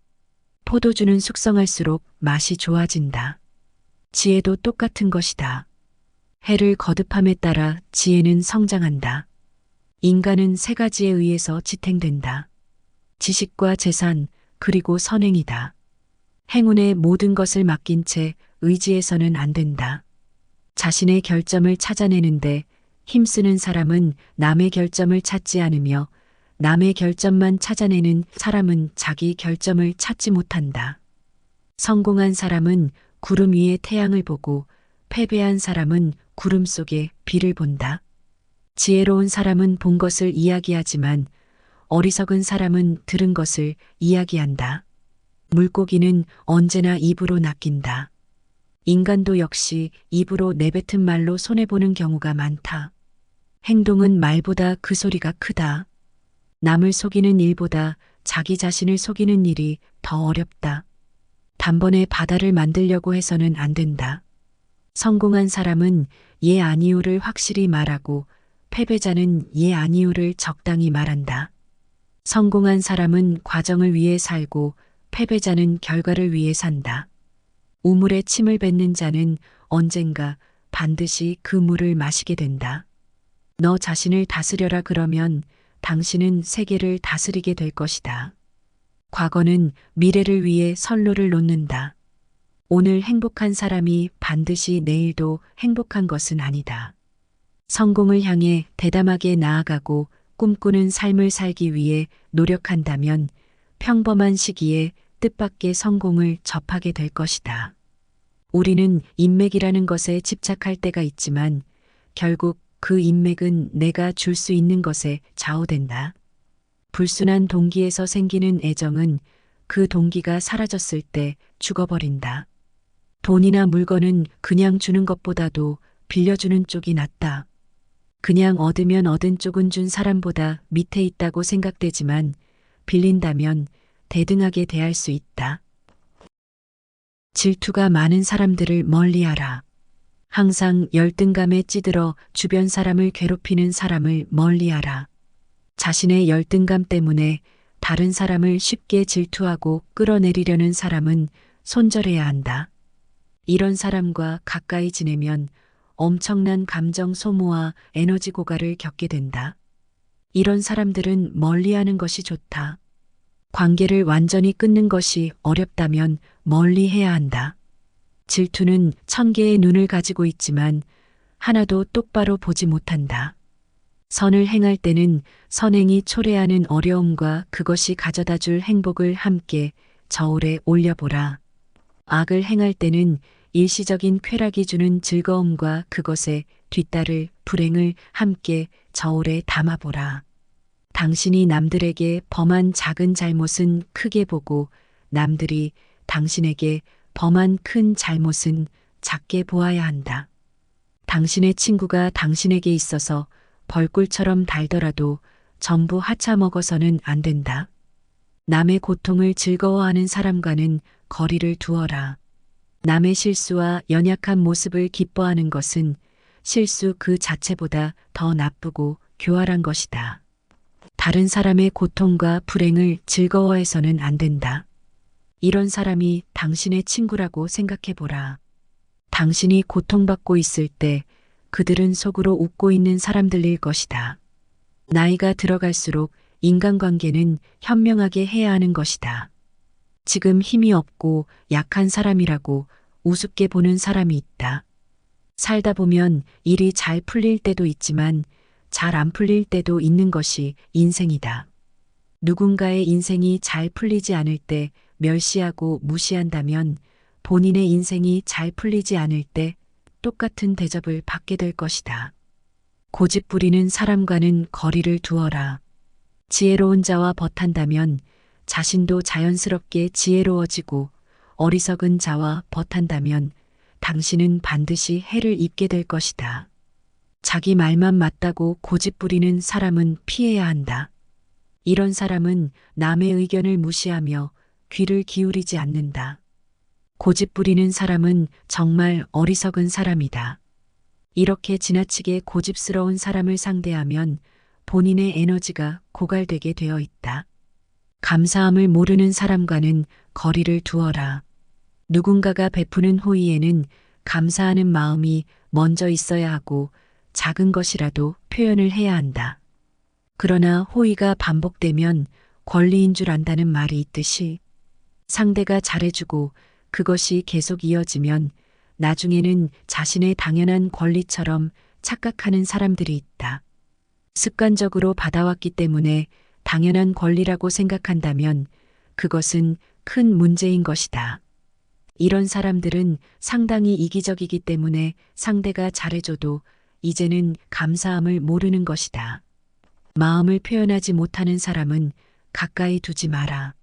S1: 포도주는 숙성할수록 맛이 좋아진다. 지혜도 똑같은 것이다. 해를 거듭함에 따라 지혜는 성장한다. 인간은 3가지에 의해서 지탱된다. 지식과 재산, 그리고 선행이다. 행운의 모든 것을 맡긴 채 의지해서는 안 된다. 자신의 결점을 찾아내는데 힘쓰는 사람은 남의 결점을 찾지 않으며 남의 결점만 찾아내는 사람은 자기 결점을 찾지 못한다. 성공한 사람은 구름 위에 태양을 보고 패배한 사람은 구름 속에 비를 본다. 지혜로운 사람은 본 것을 이야기하지만 어리석은 사람은 들은 것을 이야기한다. 물고기는 언제나 입으로 낚인다. 인간도 역시 입으로 내뱉은 말로 손해보는 경우가 많다. 행동은 말보다 그 소리가 크다. 남을 속이는 일보다 자기 자신을 속이는 일이 더 어렵다. 단번에 바다를 만들려고 해서는 안 된다. 성공한 사람은 예 아니요를 확실히 말하고 패배자는 예 아니요를 적당히 말한다. 성공한 사람은 과정을 위해 살고 패배자는 결과를 위해 산다. 우물에 침을 뱉는 자는 언젠가 반드시 그 물을 마시게 된다. 너 자신을 다스려라 그러면 당신은 세계를 다스리게 될 것이다. 과거는 미래를 위해 선로를 놓는다. 오늘 행복한 사람이 반드시 내일도 행복한 것은 아니다. 성공을 향해 대담하게 나아가고 꿈꾸는 삶을 살기 위해 노력한다면 평범한 시기에 뜻밖의 성공을 접하게 될 것이다. 우리는 인맥이라는 것에 집착할 때가 있지만 결국 그 인맥은 내가 줄 수 있는 것에 좌우된다. 불순한 동기에서 생기는 애정은 그 동기가 사라졌을 때 죽어버린다. 돈이나 물건은 그냥 주는 것보다도 빌려주는 쪽이 낫다. 그냥 얻으면 얻은 쪽은 준 사람보다 밑에 있다고 생각되지만 빌린다면 대등하게 대할 수 있다. 질투가 많은 사람들을 멀리하라. 항상 열등감에 찌들어 주변 사람을 괴롭히는 사람을 멀리하라. 자신의 열등감 때문에 다른 사람을 쉽게 질투하고 끌어내리려는 사람은 손절해야 한다. 이런 사람과 가까이 지내면 엄청난 감정 소모와 에너지 고갈을 겪게 된다. 이런 사람들은 멀리하는 것이 좋다. 관계를 완전히 끊는 것이 어렵다면 멀리해야 한다. 질투는 1000개의 눈을 가지고 있지만 하나도 똑바로 보지 못한다. 선을 행할 때는 선행이 초래하는 어려움과 그것이 가져다 줄 행복을 함께 저울에 올려보라. 악을 행할 때는 일시적인 쾌락이 주는 즐거움과 그것에 뒤따를 불행을 함께 저울에 담아보라. 당신이 남들에게 범한 작은 잘못은 크게 보고 남들이 당신에게 범한 큰 잘못은 작게 보아야 한다. 당신의 친구가 당신에게 있어서 벌꿀처럼 달더라도 전부 하차먹어서는 안 된다. 남의 고통을 즐거워하는 사람과는 거리를 두어라. 남의 실수와 연약한 모습을 기뻐하는 것은 실수 그 자체보다 더 나쁘고 교활한 것이다. 다른 사람의 고통과 불행을 즐거워해서는 안 된다. 이런 사람이 당신의 친구라고 생각해보라. 당신이 고통받고 있을 때 그들은 속으로 웃고 있는 사람들일 것이다. 나이가 들어갈수록 인간관계는 현명하게 해야 하는 것이다. 지금 힘이 없고 약한 사람이라고 우습게 보는 사람이 있다. 살다 보면 일이 잘 풀릴 때도 있지만 잘 안 풀릴 때도 있는 것이 인생이다. 누군가의 인생이 잘 풀리지 않을 때 멸시하고 무시한다면 본인의 인생이 잘 풀리지 않을 때 똑같은 대접을 받게 될 것이다. 고집 부리는 사람과는 거리를 두어라. 지혜로운 자와 벗한다면 자신도 자연스럽게 지혜로워지고 어리석은 자와 벗한다면 당신은 반드시 해를 입게 될 것이다. 자기 말만 맞다고 고집 부리는 사람은 피해야 한다. 이런 사람은 남의 의견을 무시하며 귀를 기울이지 않는다. 고집 부리는 사람은 정말 어리석은 사람이다. 이렇게 지나치게 고집스러운 사람을 상대하면 본인의 에너지가 고갈되게 되어 있다. 감사함을 모르는 사람과는 거리를 두어라. 누군가가 베푸는 호의에는 감사하는 마음이 먼저 있어야 하고 작은 것이라도 표현을 해야 한다. 그러나 호의가 반복되면 권리인 줄 안다는 말이 있듯이 상대가 잘해주고 그것이 계속 이어지면 나중에는 자신의 당연한 권리처럼 착각하는 사람들이 있다. 습관적으로 받아왔기 때문에 당연한 권리라고 생각한다면 그것은 큰 문제인 것이다. 이런 사람들은 상당히 이기적이기 때문에 상대가 잘해줘도 이제는 감사함을 모르는 것이다. 마음을 표현하지 못하는 사람은 가까이 두지 마라.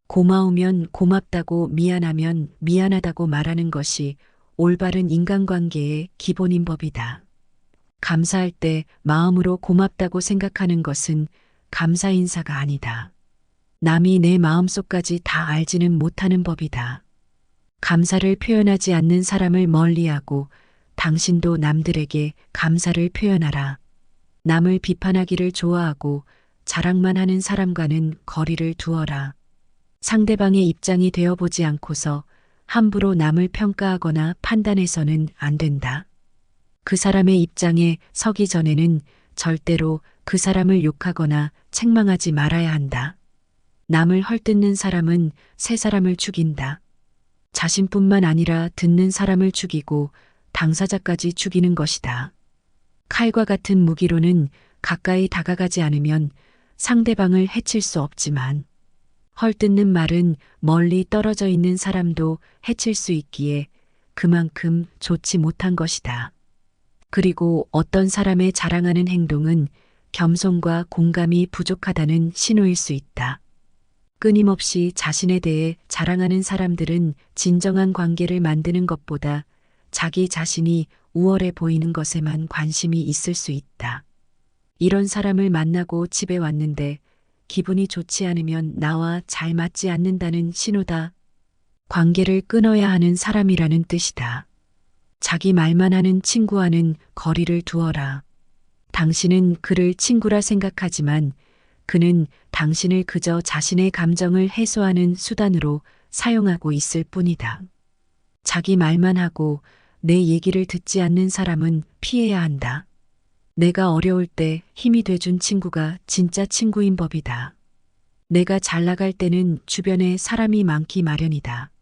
S1: 고마우면 고맙다고 미안하면 미안하다고 말하는 것이 올바른 인간관계의 기본인 법이다. 감사할 때 마음으로 고맙다고 생각하는 것은 감사 인사가 아니다. 남이 내 마음속까지 다 알지는 못하는 법이다. 감사를 표현하지 않는 사람을 멀리하고 당신도 남들에게 감사를 표현하라. 남을 비판하기를 좋아하고 자랑만 하는 사람과는 거리를 두어라. 상대방의 입장이 되어보지 않고서 함부로 남을 평가하거나 판단해서는 안 된다. 그 사람의 입장에 서기 전에는 절대로 그 사람을 욕하거나 책망하지 말아야 한다. 남을 헐뜯는 사람은 새 사람을 죽인다. 자신뿐만 아니라 듣는 사람을 죽이고 당사자까지 죽이는 것이다. 칼과 같은 무기로는 가까이 다가가지 않으면 상대방을 해칠 수 없지만 헐뜯는 말은 멀리 떨어져 있는 사람도 해칠 수 있기에 그만큼 좋지 못한 것이다. 그리고 어떤 사람의 자랑하는 행동은 겸손과 공감이 부족하다는 신호일 수 있다. 끊임없이 자신에 대해 자랑하는 사람들은 진정한 관계를 만드는 것보다 자기 자신이 우월해 보이는 것에만 관심이 있을 수 있다. 이런 사람을 만나고 집에 왔는데 기분이 좋지 않으면 나와 잘 맞지 않는다는 신호다. 관계를 끊어야 하는 사람이라는 뜻이다. 자기 말만 하는 친구와는 거리를 두어라. 당신은 그를 친구라 생각하지만 그는 당신을 그저 자신의 감정을 해소하는 수단으로 사용하고 있을 뿐이다. 자기 말만 하고 내 얘기를 듣지 않는 사람은 피해야 한다. 내가 어려울 때 힘이 돼준 친구가 진짜 친구인 법이다. 내가 잘 나갈 때는 주변에 사람이 많기 마련이다.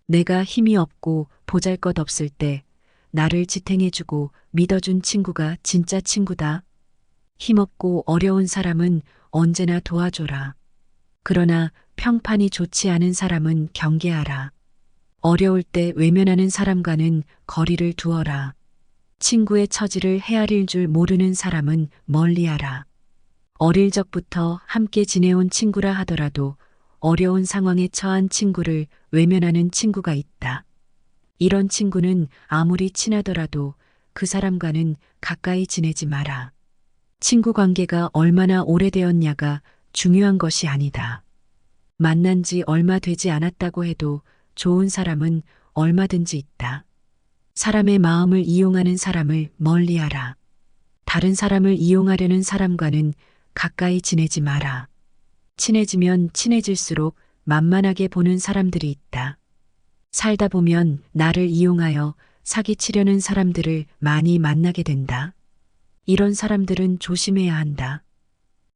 S1: 내가 힘이 없고 보잘것없을 때 나를 지탱해주고 믿어준 친구가 진짜 친구다. 힘없고 어려운 사람은 언제나 도와줘라. 그러나 평판이 좋지 않은 사람은 경계하라. 어려울 때 외면하는 사람과는 거리를 두어라. 친구의 처지를 헤아릴 줄 모르는 사람은 멀리하라. 어릴 적부터 함께 지내온 친구라 하더라도 어려운 상황에 처한 친구를 외면하는 친구가 있다. 이런 친구는 아무리 친하더라도 그 사람과는 가까이 지내지 마라. 친구 관계가 얼마나 오래되었냐가 중요한 것이 아니다. 만난 지 얼마 되지 않았다고 해도 좋은 사람은 얼마든지 있다. 사람의 마음을 이용하는 사람을 멀리하라. 다른 사람을 이용하려는 사람과는 가까이 지내지 마라. 친해지면 친해질수록 만만하게 보는 사람들이 있다. 살다 보면 나를 이용하여 사기치려는 사람들을 많이 만나게 된다. 이런 사람들은 조심해야 한다.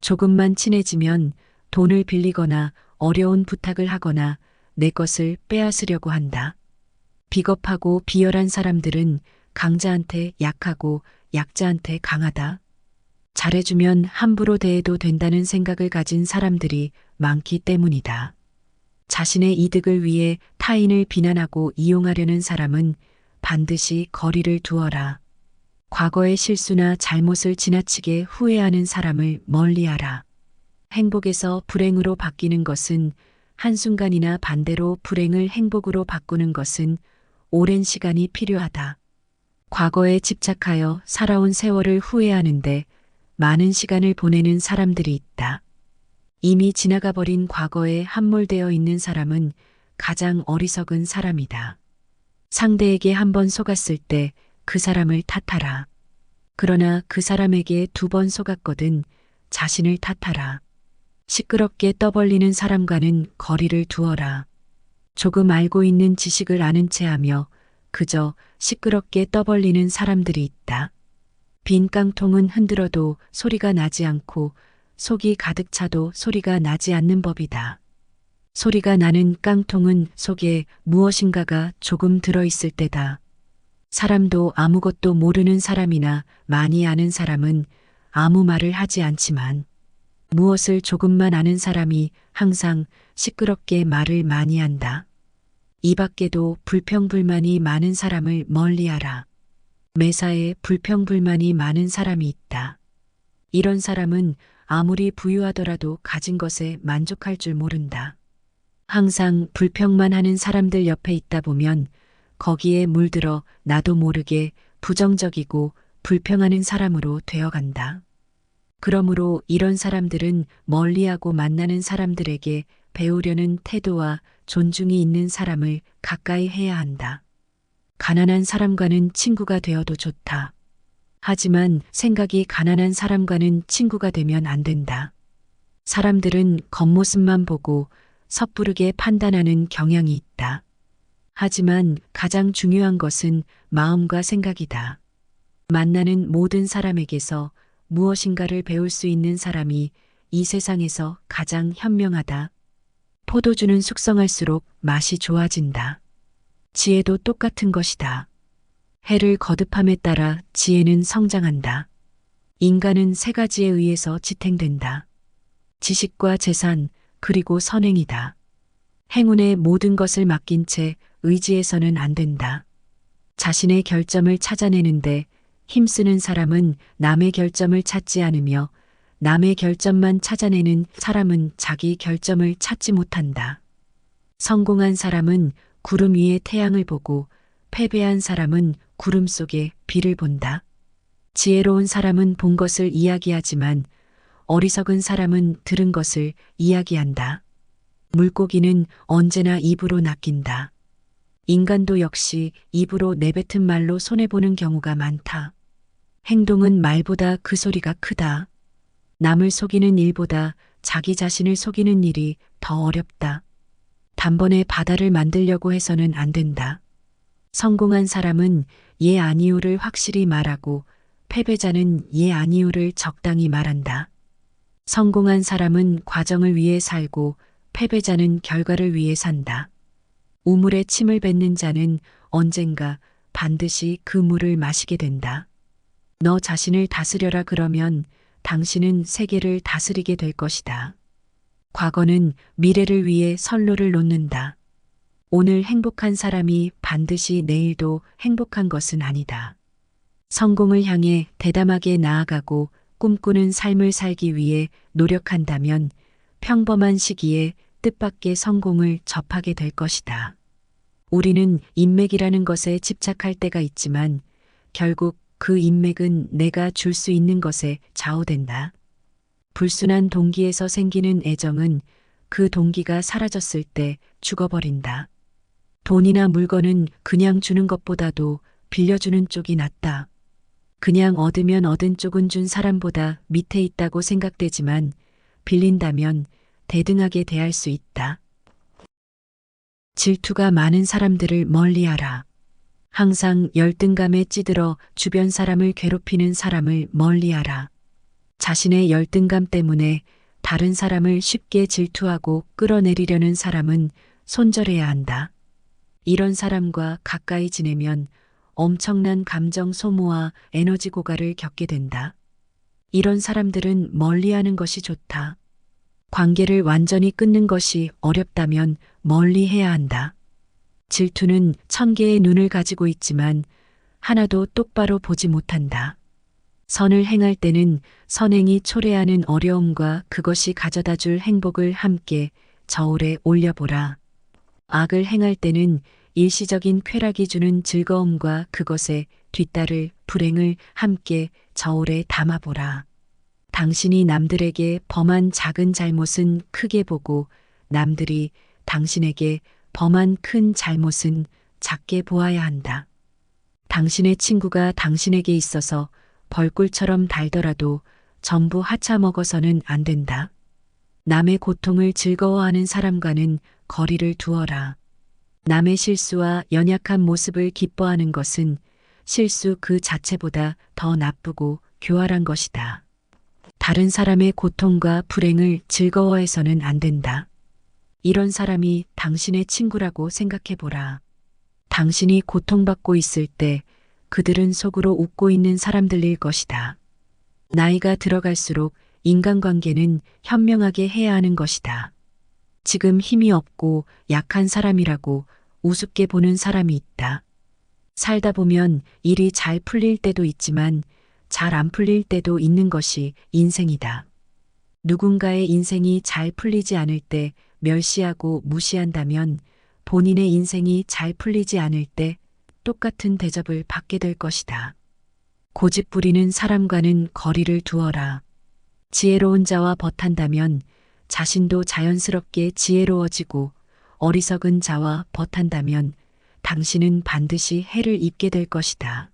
S1: 조금만 친해지면 돈을 빌리거나 어려운 부탁을 하거나 내 것을 빼앗으려고 한다. 비겁하고 비열한 사람들은 강자한테 약하고 약자한테 강하다. 잘해주면 함부로 대해도 된다는 생각을 가진 사람들이 많기 때문이다. 자신의 이득을 위해 타인을 비난하고 이용하려는 사람은 반드시 거리를 두어라. 과거의 실수나 잘못을 지나치게 후회하는 사람을 멀리하라. 행복에서 불행으로 바뀌는 것은 한순간이나 반대로 불행을 행복으로 바꾸는 것은 오랜 시간이 필요하다. 과거에 집착하여 살아온 세월을 후회하는데 많은 시간을 보내는 사람들이 있다. 이미 지나가 버린 과거에 함몰되어 있는 사람은 가장 어리석은 사람이다. 상대에게 한 번 속았을 때 그 사람을 탓하라. 그러나 그 사람에게 2번 속았거든 자신을 탓하라. 시끄럽게 떠벌리는 사람과는 거리를 두어라. 조금 알고 있는 지식을 아는 채 하며 그저 시끄럽게 떠벌리는 사람들이 있다. 빈 깡통은 흔들어도 소리가 나지 않고 속이 가득 차도 소리가 나지 않는 법이다. 소리가 나는 깡통은 속에 무엇인가가 조금 들어있을 때다. 사람도 아무것도 모르는 사람이나 많이 아는 사람은 아무 말을 하지 않지만 무엇을 조금만 아는 사람이 항상 시끄럽게 말을 많이 한다. 이 밖에도 불평불만이 많은 사람을 멀리하라. 매사에 불평불만이 많은 사람이 있다. 이런 사람은 아무리 부유하더라도 가진 것에 만족할 줄 모른다. 항상 불평만 하는 사람들 옆에 있다 보면 거기에 물들어 나도 모르게 부정적이고 불평하는 사람으로 되어간다. 그러므로 이런 사람들은 멀리하고 만나는 사람들에게 배우려는 태도와 존중이 있는 사람을 가까이 해야 한다. 가난한 사람과는 친구가 되어도 좋다. 하지만 생각이 가난한 사람과는 친구가 되면 안 된다. 사람들은 겉모습만 보고 섣부르게 판단하는 경향이 있다. 하지만 가장 중요한 것은 마음과 생각이다. 만나는 모든 사람에게서 무엇인가를 배울 수 있는 사람이 이 세상에서 가장 현명하다. 포도주는 숙성할수록 맛이 좋아진다. 지혜도 똑같은 것이다. 해를 거듭함에 따라 지혜는 성장한다. 인간은 세 가지에 의해서 지탱된다. 지식과 재산, 그리고 선행이다. 행운의 모든 것을 맡긴 채 의지해서는 안 된다. 자신의 결점을 찾아내는데 힘쓰는 사람은 남의 결점을 찾지 않으며 남의 결점만 찾아내는 사람은 자기 결점을 찾지 못한다. 성공한 사람은 구름 위에 태양을 보고 패배한 사람은 구름 속에 비를 본다. 지혜로운 사람은 본 것을 이야기하지만 어리석은 사람은 들은 것을 이야기한다. 물고기는 언제나 입으로 낚인다. 인간도 역시 입으로 내뱉은 말로 손해보는 경우가 많다. 행동은 말보다 그 소리가 크다. 남을 속이는 일보다 자기 자신을 속이는 일이 더 어렵다. 단번에 바다를 만들려고 해서는 안 된다. 성공한 사람은 예 아니요를 확실히 말하고 패배자는 예 아니요를 적당히 말한다. 성공한 사람은 과정을 위해 살고 패배자는 결과를 위해 산다. 우물에 침을 뱉는 자는 언젠가 반드시 그 물을 마시게 된다. 너 자신을 다스려라 그러면 당신은 세계를 다스리게 될 것이다. 과거는 미래를 위해 선로를 놓는다. 오늘 행복한 사람이 반드시 내일도 행복한 것은 아니다. 성공을 향해 대담하게 나아가고 꿈꾸는 삶을 살기 위해 노력한다면 평범한 시기에 뜻밖의 성공을 접하게 될 것이다. 우리는 인맥이라는 것에 집착할 때가 있지만 결국 그 인맥은 내가 줄 수 있는 것에 좌우된다. 불순한 동기에서 생기는 애정은 그 동기가 사라졌을 때 죽어버린다. 돈이나 물건은 그냥 주는 것보다도 빌려주는 쪽이 낫다. 그냥 얻으면 얻은 쪽은 준 사람보다 밑에 있다고 생각되지만 빌린다면 대등하게 대할 수 있다. 질투가 많은 사람들을 멀리하라. 항상 열등감에 찌들어 주변 사람을 괴롭히는 사람을 멀리하라. 자신의 열등감 때문에 다른 사람을 쉽게 질투하고 끌어내리려는 사람은 손절해야 한다. 이런 사람과 가까이 지내면 엄청난 감정 소모와 에너지 고갈을 겪게 된다. 이런 사람들은 멀리하는 것이 좋다. 관계를 완전히 끊는 것이 어렵다면 멀리해야 한다. 질투는 1000개의 눈을 가지고 있지만 하나도 똑바로 보지 못한다. 선을 행할 때는 선행이 초래하는 어려움과 그것이 가져다 줄 행복을 함께 저울에 올려보라. 악을 행할 때는 일시적인 쾌락이 주는 즐거움과 그것에 뒤따를 불행을 함께 저울에 담아보라. 당신이 남들에게 범한 작은 잘못은 크게 보고 남들이 당신에게 범한 큰 잘못은 작게 보아야 한다. 당신의 친구가 당신에게 있어서 벌꿀처럼 달더라도 전부 하차먹어서는 안 된다. 남의 고통을 즐거워하는 사람과는 거리를 두어라. 남의 실수와 연약한 모습을 기뻐하는 것은 실수 그 자체보다 더 나쁘고 교활한 것이다. 다른 사람의 고통과 불행을 즐거워해서는 안 된다. 이런 사람이 당신의 친구라고 생각해보라. 당신이 고통받고 있을 때 그들은 속으로 웃고 있는 사람들일 것이다. 나이가 들어갈수록 인간관계는 현명하게 해야 하는 것이다. 지금 힘이 없고 약한 사람이라고 우습게 보는 사람이 있다. 살다 보면 일이 잘 풀릴 때도 있지만 잘 안 풀릴 때도 있는 것이 인생이다. 누군가의 인생이 잘 풀리지 않을 때 멸시하고 무시한다면 본인의 인생이 잘 풀리지 않을 때 똑같은 대접을 받게 될 것이다. 고집 부리는 사람과는 거리를 두어라. 지혜로운 자와 벗한다면 자신도 자연스럽게 지혜로워지고 어리석은 자와 벗한다면 당신은 반드시 해를 입게 될 것이다.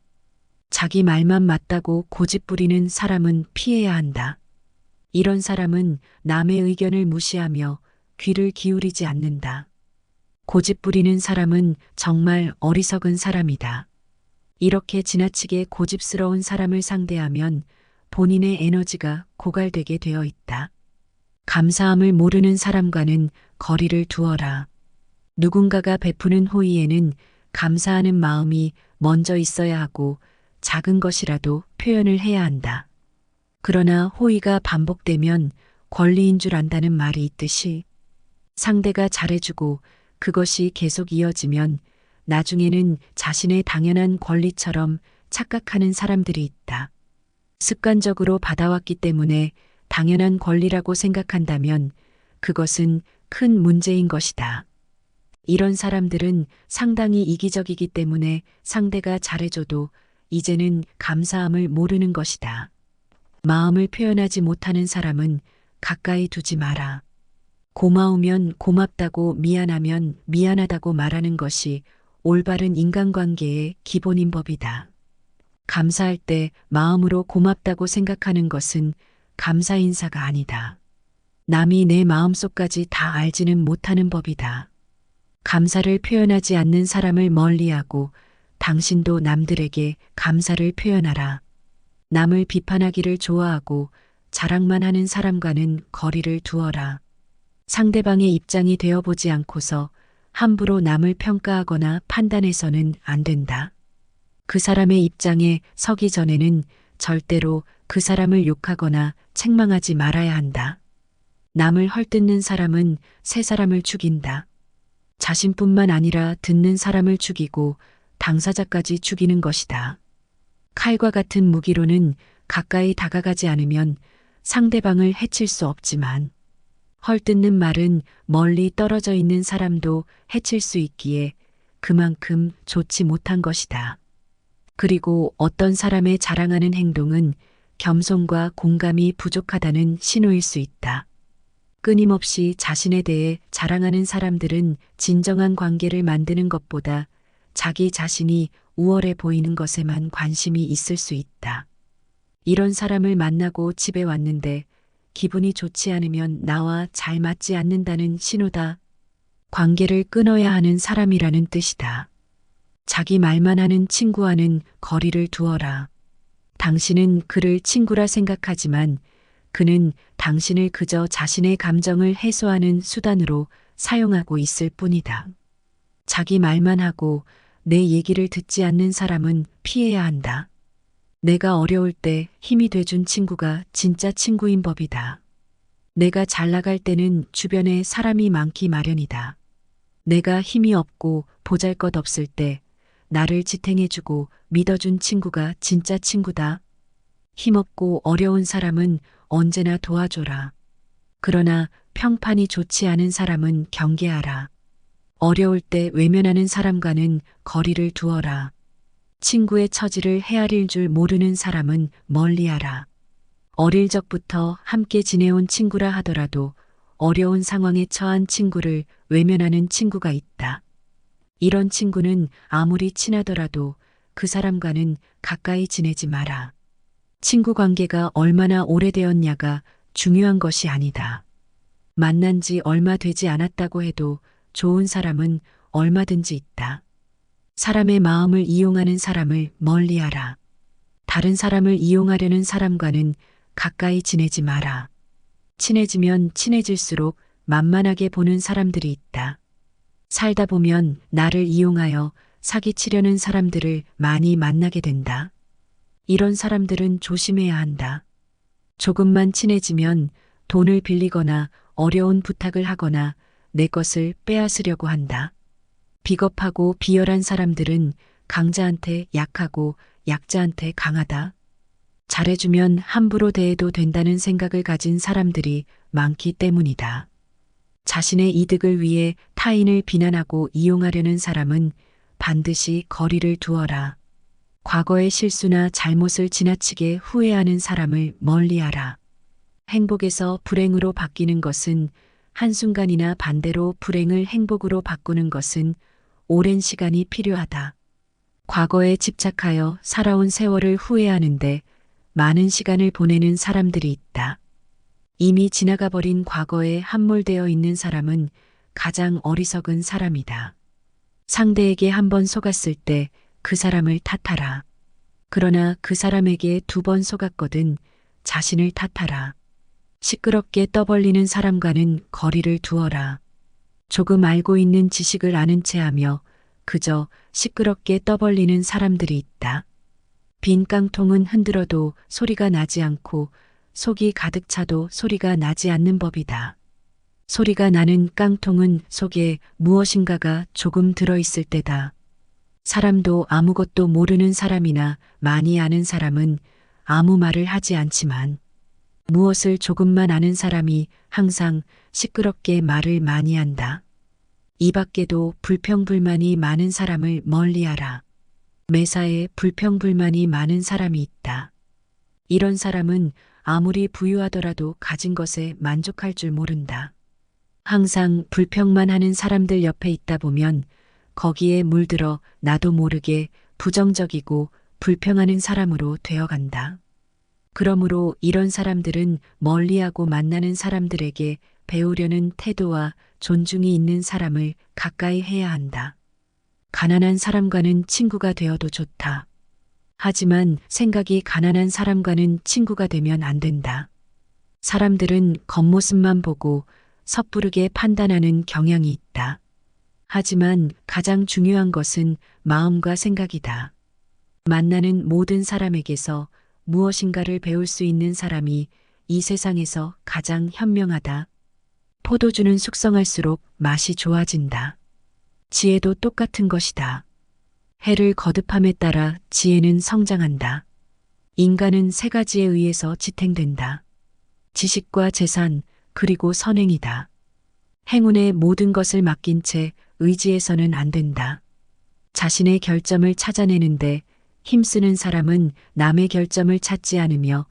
S1: 자기 말만 맞다고 고집부리는 사람은 피해야 한다. 이런 사람은 남의 의견을 무시하며 귀를 기울이지 않는다. 고집부리는 사람은 정말 어리석은 사람이다. 이렇게 지나치게 고집스러운 사람을 상대하면 본인의 에너지가 고갈되게 되어 있다. 감사함을 모르는 사람과는 거리를 두어라. 누군가가 베푸는 호의에는 감사하는 마음이 먼저 있어야 하고 작은 것이라도 표현을 해야 한다. 그러나 호의가 반복되면 권리인 줄 안다는 말이 있듯이 상대가 잘해주고 그것이 계속 이어지면 나중에는 자신의 당연한 권리처럼 착각하는 사람들이 있다. 습관적으로 받아왔기 때문에 당연한 권리라고 생각한다면 그것은 큰 문제인 것이다. 이런 사람들은 상당히 이기적이기 때문에 상대가 잘해줘도 이제는 감사함을 모르는 것이다. 마음을 표현하지 못하는 사람은 가까이 두지 마라. 고마우면 고맙다고 미안하면 미안하다고 말하는 것이 올바른 인간관계의 기본인 법이다. 감사할 때 마음으로 고맙다고 생각하는 것은 감사 인사가 아니다. 남이 내 마음속까지 다 알지는 못하는 법이다. 감사를 표현하지 않는 사람을 멀리하고 당신도 남들에게 감사를 표현하라. 남을 비판하기를 좋아하고 자랑만 하는 사람과는 거리를 두어라. 상대방의 입장이 되어보지 않고서 함부로 남을 평가하거나 판단해서는 안 된다. 그 사람의 입장에 서기 전에는 절대로 그 사람을 욕하거나 책망하지 말아야 한다. 남을 헐뜯는 사람은 새 사람을 죽인다. 자신뿐만 아니라 듣는 사람을 죽이고 당사자까지 죽이는 것이다. 칼과 같은 무기로는 가까이 다가가지 않으면 상대방을 해칠 수 없지만 헐뜯는 말은 멀리 떨어져 있는 사람도 해칠 수 있기에 그만큼 좋지 못한 것이다. 그리고 어떤 사람의 자랑하는 행동은 겸손과 공감이 부족하다는 신호일 수 있다. 끊임없이 자신에 대해 자랑하는 사람들은 진정한 관계를 만드는 것보다 자기 자신이 우월해 보이는 것에만 관심이 있을 수 있다. 이런 사람을 만나고 집에 왔는데 기분이 좋지 않으면 나와 잘 맞지 않는다는 신호다. 관계를 끊어야 하는 사람이라는 뜻이다. 자기 말만 하는 친구와는 거리를 두어라. 당신은 그를 친구라 생각하지만 그는 당신을 그저 자신의 감정을 해소하는 수단으로 사용하고 있을 뿐이다. 자기 말만 하고 내 얘기를 듣지 않는 사람은 피해야 한다. 내가 어려울 때 힘이 돼준 친구가 진짜 친구인 법이다. 내가 잘 나갈 때는 주변에 사람이 많기 마련이다. 내가 힘이 없고 보잘것없을 때 나를 지탱해주고 믿어준 친구가 진짜 친구다. 힘없고 어려운 사람은 언제나 도와줘라. 그러나 평판이 좋지 않은 사람은 경계하라. 어려울 때 외면하는 사람과는 거리를 두어라. 친구의 처지를 헤아릴 줄 모르는 사람은 멀리하라. 어릴 적부터 함께 지내온 친구라 하더라도 어려운 상황에 처한 친구를 외면하는 친구가 있다. 이런 친구는 아무리 친하더라도 그 사람과는 가까이 지내지 마라. 친구 관계가 얼마나 오래되었냐가 중요한 것이 아니다. 만난 지 얼마 되지 않았다고 해도 좋은 사람은 얼마든지 있다. 사람의 마음을 이용하는 사람을 멀리하라. 다른 사람을 이용하려는 사람과는 가까이 지내지 마라. 친해지면 친해질수록 만만하게 보는 사람들이 있다. 살다 보면 나를 이용하여 사기치려는 사람들을 많이 만나게 된다. 이런 사람들은 조심해야 한다. 조금만 친해지면 돈을 빌리거나 어려운 부탁을 하거나 내 것을 빼앗으려고 한다. 비겁하고 비열한 사람들은 강자한테 약하고 약자한테 강하다. 잘해주면 함부로 대해도 된다는 생각을 가진 사람들이 많기 때문이다. 자신의 이득을 위해 타인을 비난하고 이용하려는 사람은 반드시 거리를 두어라. 과거의 실수나 잘못을 지나치게 후회하는 사람을 멀리하라. 행복에서 불행으로 바뀌는 것은 한순간이나 반대로 불행을 행복으로 바꾸는 것은 오랜 시간이 필요하다. 과거에 집착하여 살아온 세월을 후회하는데 많은 시간을 보내는 사람들이 있다. 이미 지나가 버린 과거에 함몰되어 있는 사람은 가장 어리석은 사람이다. 상대에게 한 번 속았을 때 그 사람을 탓하라. 그러나 그 사람에게 2번 속았거든 자신을 탓하라. 시끄럽게 떠벌리는 사람과는 거리를 두어라. 조금 알고 있는 지식을 아는 채 하며 그저 시끄럽게 떠벌리는 사람들이 있다. 빈 깡통은 흔들어도 소리가 나지 않고 속이 가득 차도 소리가 나지 않는 법이다. 소리가 나는 깡통은 속에 무엇인가가 조금 들어있을 때다. 사람도 아무것도 모르는 사람이나 많이 아는 사람은 아무 말을 하지 않지만 무엇을 조금만 아는 사람이 항상 시끄럽게 말을 많이 한다. 이 밖에도 불평불만이 많은 사람을 멀리하라. 매사에 불평불만이 많은 사람이 있다. 이런 사람은 아무리 부유하더라도 가진 것에 만족할 줄 모른다. 항상 불평만 하는 사람들 옆에 있다 보면 거기에 물들어 나도 모르게 부정적이고 불평하는 사람으로 되어간다. 그러므로 이런 사람들은 멀리하고 만나는 사람들에게 배우려는 태도와 존중이 있는 사람을 가까이 해야 한다. 가난한 사람과는 친구가 되어도 좋다. 하지만 생각이 가난한 사람과는 친구가 되면 안 된다. 사람들은 겉모습만 보고 섣부르게 판단하는 경향이 있다. 하지만 가장 중요한 것은 마음과 생각이다. 만나는 모든 사람에게서 무엇인가를 배울 수 있는 사람이 이 세상에서 가장 현명하다. 포도주는 숙성할수록 맛이 좋아진다. 지혜도 똑같은 것이다. 해를 거듭함에 따라 지혜는 성장한다. 인간은 3가지에 의해서 지탱된다. 지식과 재산, 그리고 선행이다. 행운에 모든 것을 맡긴 채 의지해서는 안 된다. 자신의 결점을 찾아내는데 힘쓰는 사람은 남의 결점을 찾지 않으며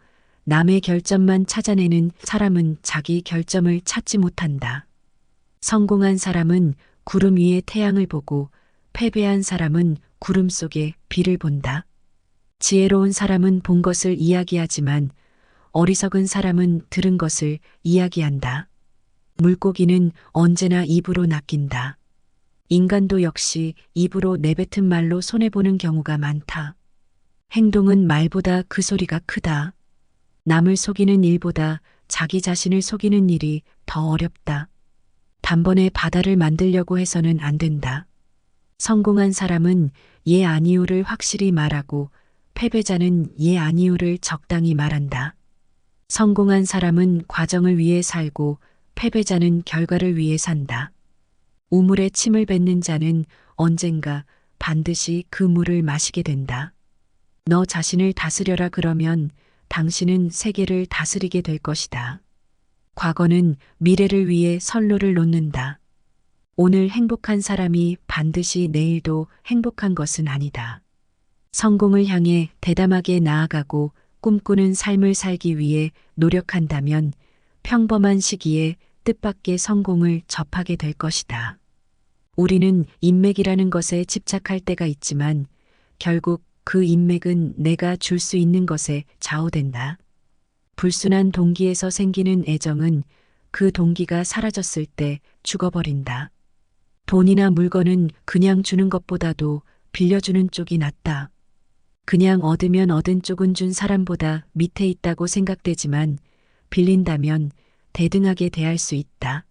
S1: 남의 결점만 찾아내는 사람은 자기 결점을 찾지 못한다. 성공한 사람은 구름 위에 태양을 보고 패배한 사람은 구름 속에 비를 본다. 지혜로운 사람은 본 것을 이야기하지만 어리석은 사람은 들은 것을 이야기한다. 물고기는 언제나 입으로 낚인다. 인간도 역시 입으로 내뱉은 말로 손해보는 경우가 많다. 행동은 말보다 그 소리가 크다. 남을 속이는 일보다 자기 자신을 속이는 일이 더 어렵다. 단번에 바다를 만들려고 해서는 안 된다. 성공한 사람은 예 아니요를 확실히 말하고 패배자는 예 아니요를 적당히 말한다. 성공한 사람은 과정을 위해 살고 패배자는 결과를 위해 산다. 우물에 침을 뱉는 자는 언젠가 반드시 그 물을 마시게 된다. 너 자신을 다스려라 그러면 당신은 세계를 다스리게 될 것이다. 과거는 미래를 위해 선로를 놓는다. 오늘 행복한 사람이 반드시 내일도 행복한 것은 아니다. 성공을 향해 대담하게 나아가고 꿈꾸는 삶을 살기 위해 노력한다면 평범한 시기에 뜻밖의 성공을 접하게 될 것이다. 우리는 인맥이라는 것에 집착할 때가 있지만 결국 그 인맥은 내가 줄 수 있는 것에 좌우된다. 불순한 동기에서 생기는 애정은 그 동기가 사라졌을 때 죽어버린다. 돈이나 물건은 그냥 주는 것보다도 빌려주는 쪽이 낫다. 그냥 얻으면 얻은 쪽은 준 사람보다 밑에 있다고 생각되지만 빌린다면 대등하게 대할 수 있다.